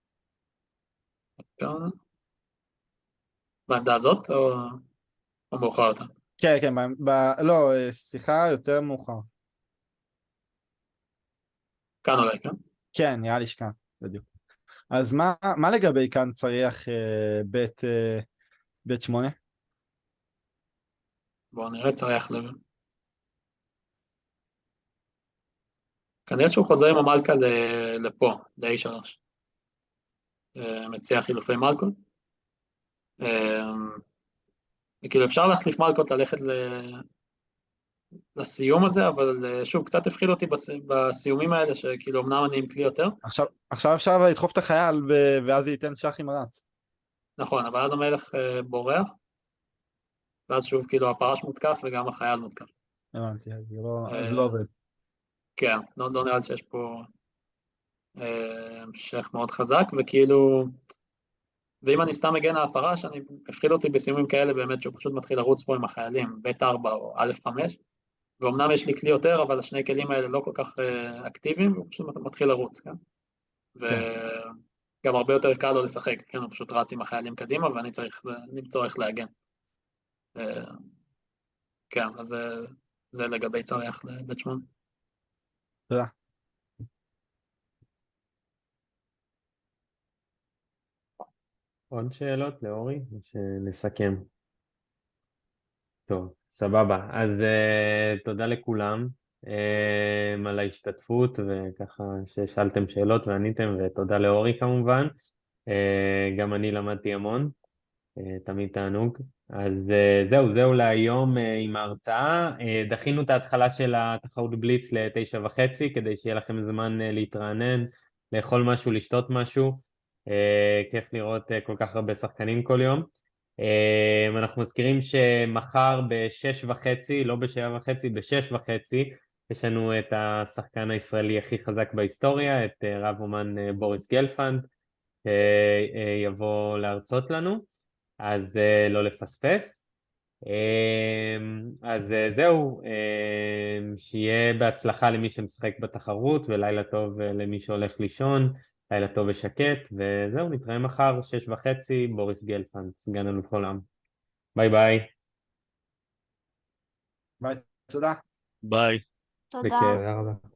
בעמדה הזאת או מאוחר יותר? כן, כן, לא, שיחה יותר מאוחר. כאן אולי, כן? כן, נראה לי שכאן, בדיוק. אז מה לגבי כאן צריך בית 8? בואו נראה, צריך כנראה שהוא חוזר עם המלכה לפה, ל-A3. מציע חילופי מלכות. כאילו אפשר להחליף מלכות ללכת לסיום הזה, אבל שוב, קצת הפחיד אותי בסיומים האלה, שכאילו אמנם אני עם כלי יותר. עכשיו אפשר לדחוף את החייל, ואז ייתן שח עם הרץ. נכון, אבל אז המלך בורח, ואז שוב כאילו הפרש מותקף וגם החייל מותקף. הבנתי, זה לא עובד. כן, לא נראה לי שיש פה המשך מאוד חזק, וכאילו, ואם אני סתם מגן על הפרש, אני הפחיד אותי בסיומים כאלה באמת שהוא פשוט מתחיל לרוץ פה עם החיילים, בית 4 או א' 5, ואומנם יש לי כלי יותר, אבל השני כלים האלה לא כל כך אקטיביים, והוא פשוט מתחיל לרוץ, כן? וגם הרבה יותר קל לו לשחק, כן? הוא פשוט רץ עם החיילים קדימה, ואני צריך למצוא איך להגן. כן, אז זה לגבי צריך לבית 8. תודה. עוד שאלות לאורי? שנסכם. טוב, סבבה. אז תודה לכולם על ההשתתפות, וככה ששאלתם שאלות ועניתם, ותודה לאורי כמובן. גם אני למדתי המון, תמיד תענוג. אז זהו להיום עם ההרצאה. דחינו את ההתחלה של התחרות בליץ ל9:30, כדי שיהיה לכם זמן להתרענן, לאכול משהו, לשתות משהו. כיף לראות כל כך הרבה שחקנים כל יום. אנחנו מזכירים שמחר ב-6:30, לא ב-7:30, ב-6:30, יש לנו את השחקן הישראלי הכי חזק בהיסטוריה, את רב אומן בוריס גלפנד, יבוא להרצות לנו, אז לא לפספס. אז זהו, שיהיה בהצלחה למי שמשחק בתחרות, ולילה טוב למי שהולך לישון, לילה טוב ושקט, וזהו, נתראה מחר, 6:30, בוריס גלפנד, סגן אלוף עולם. ביי ביי. ביי, תודה. ביי. תודה. בכיף. תודה רבה.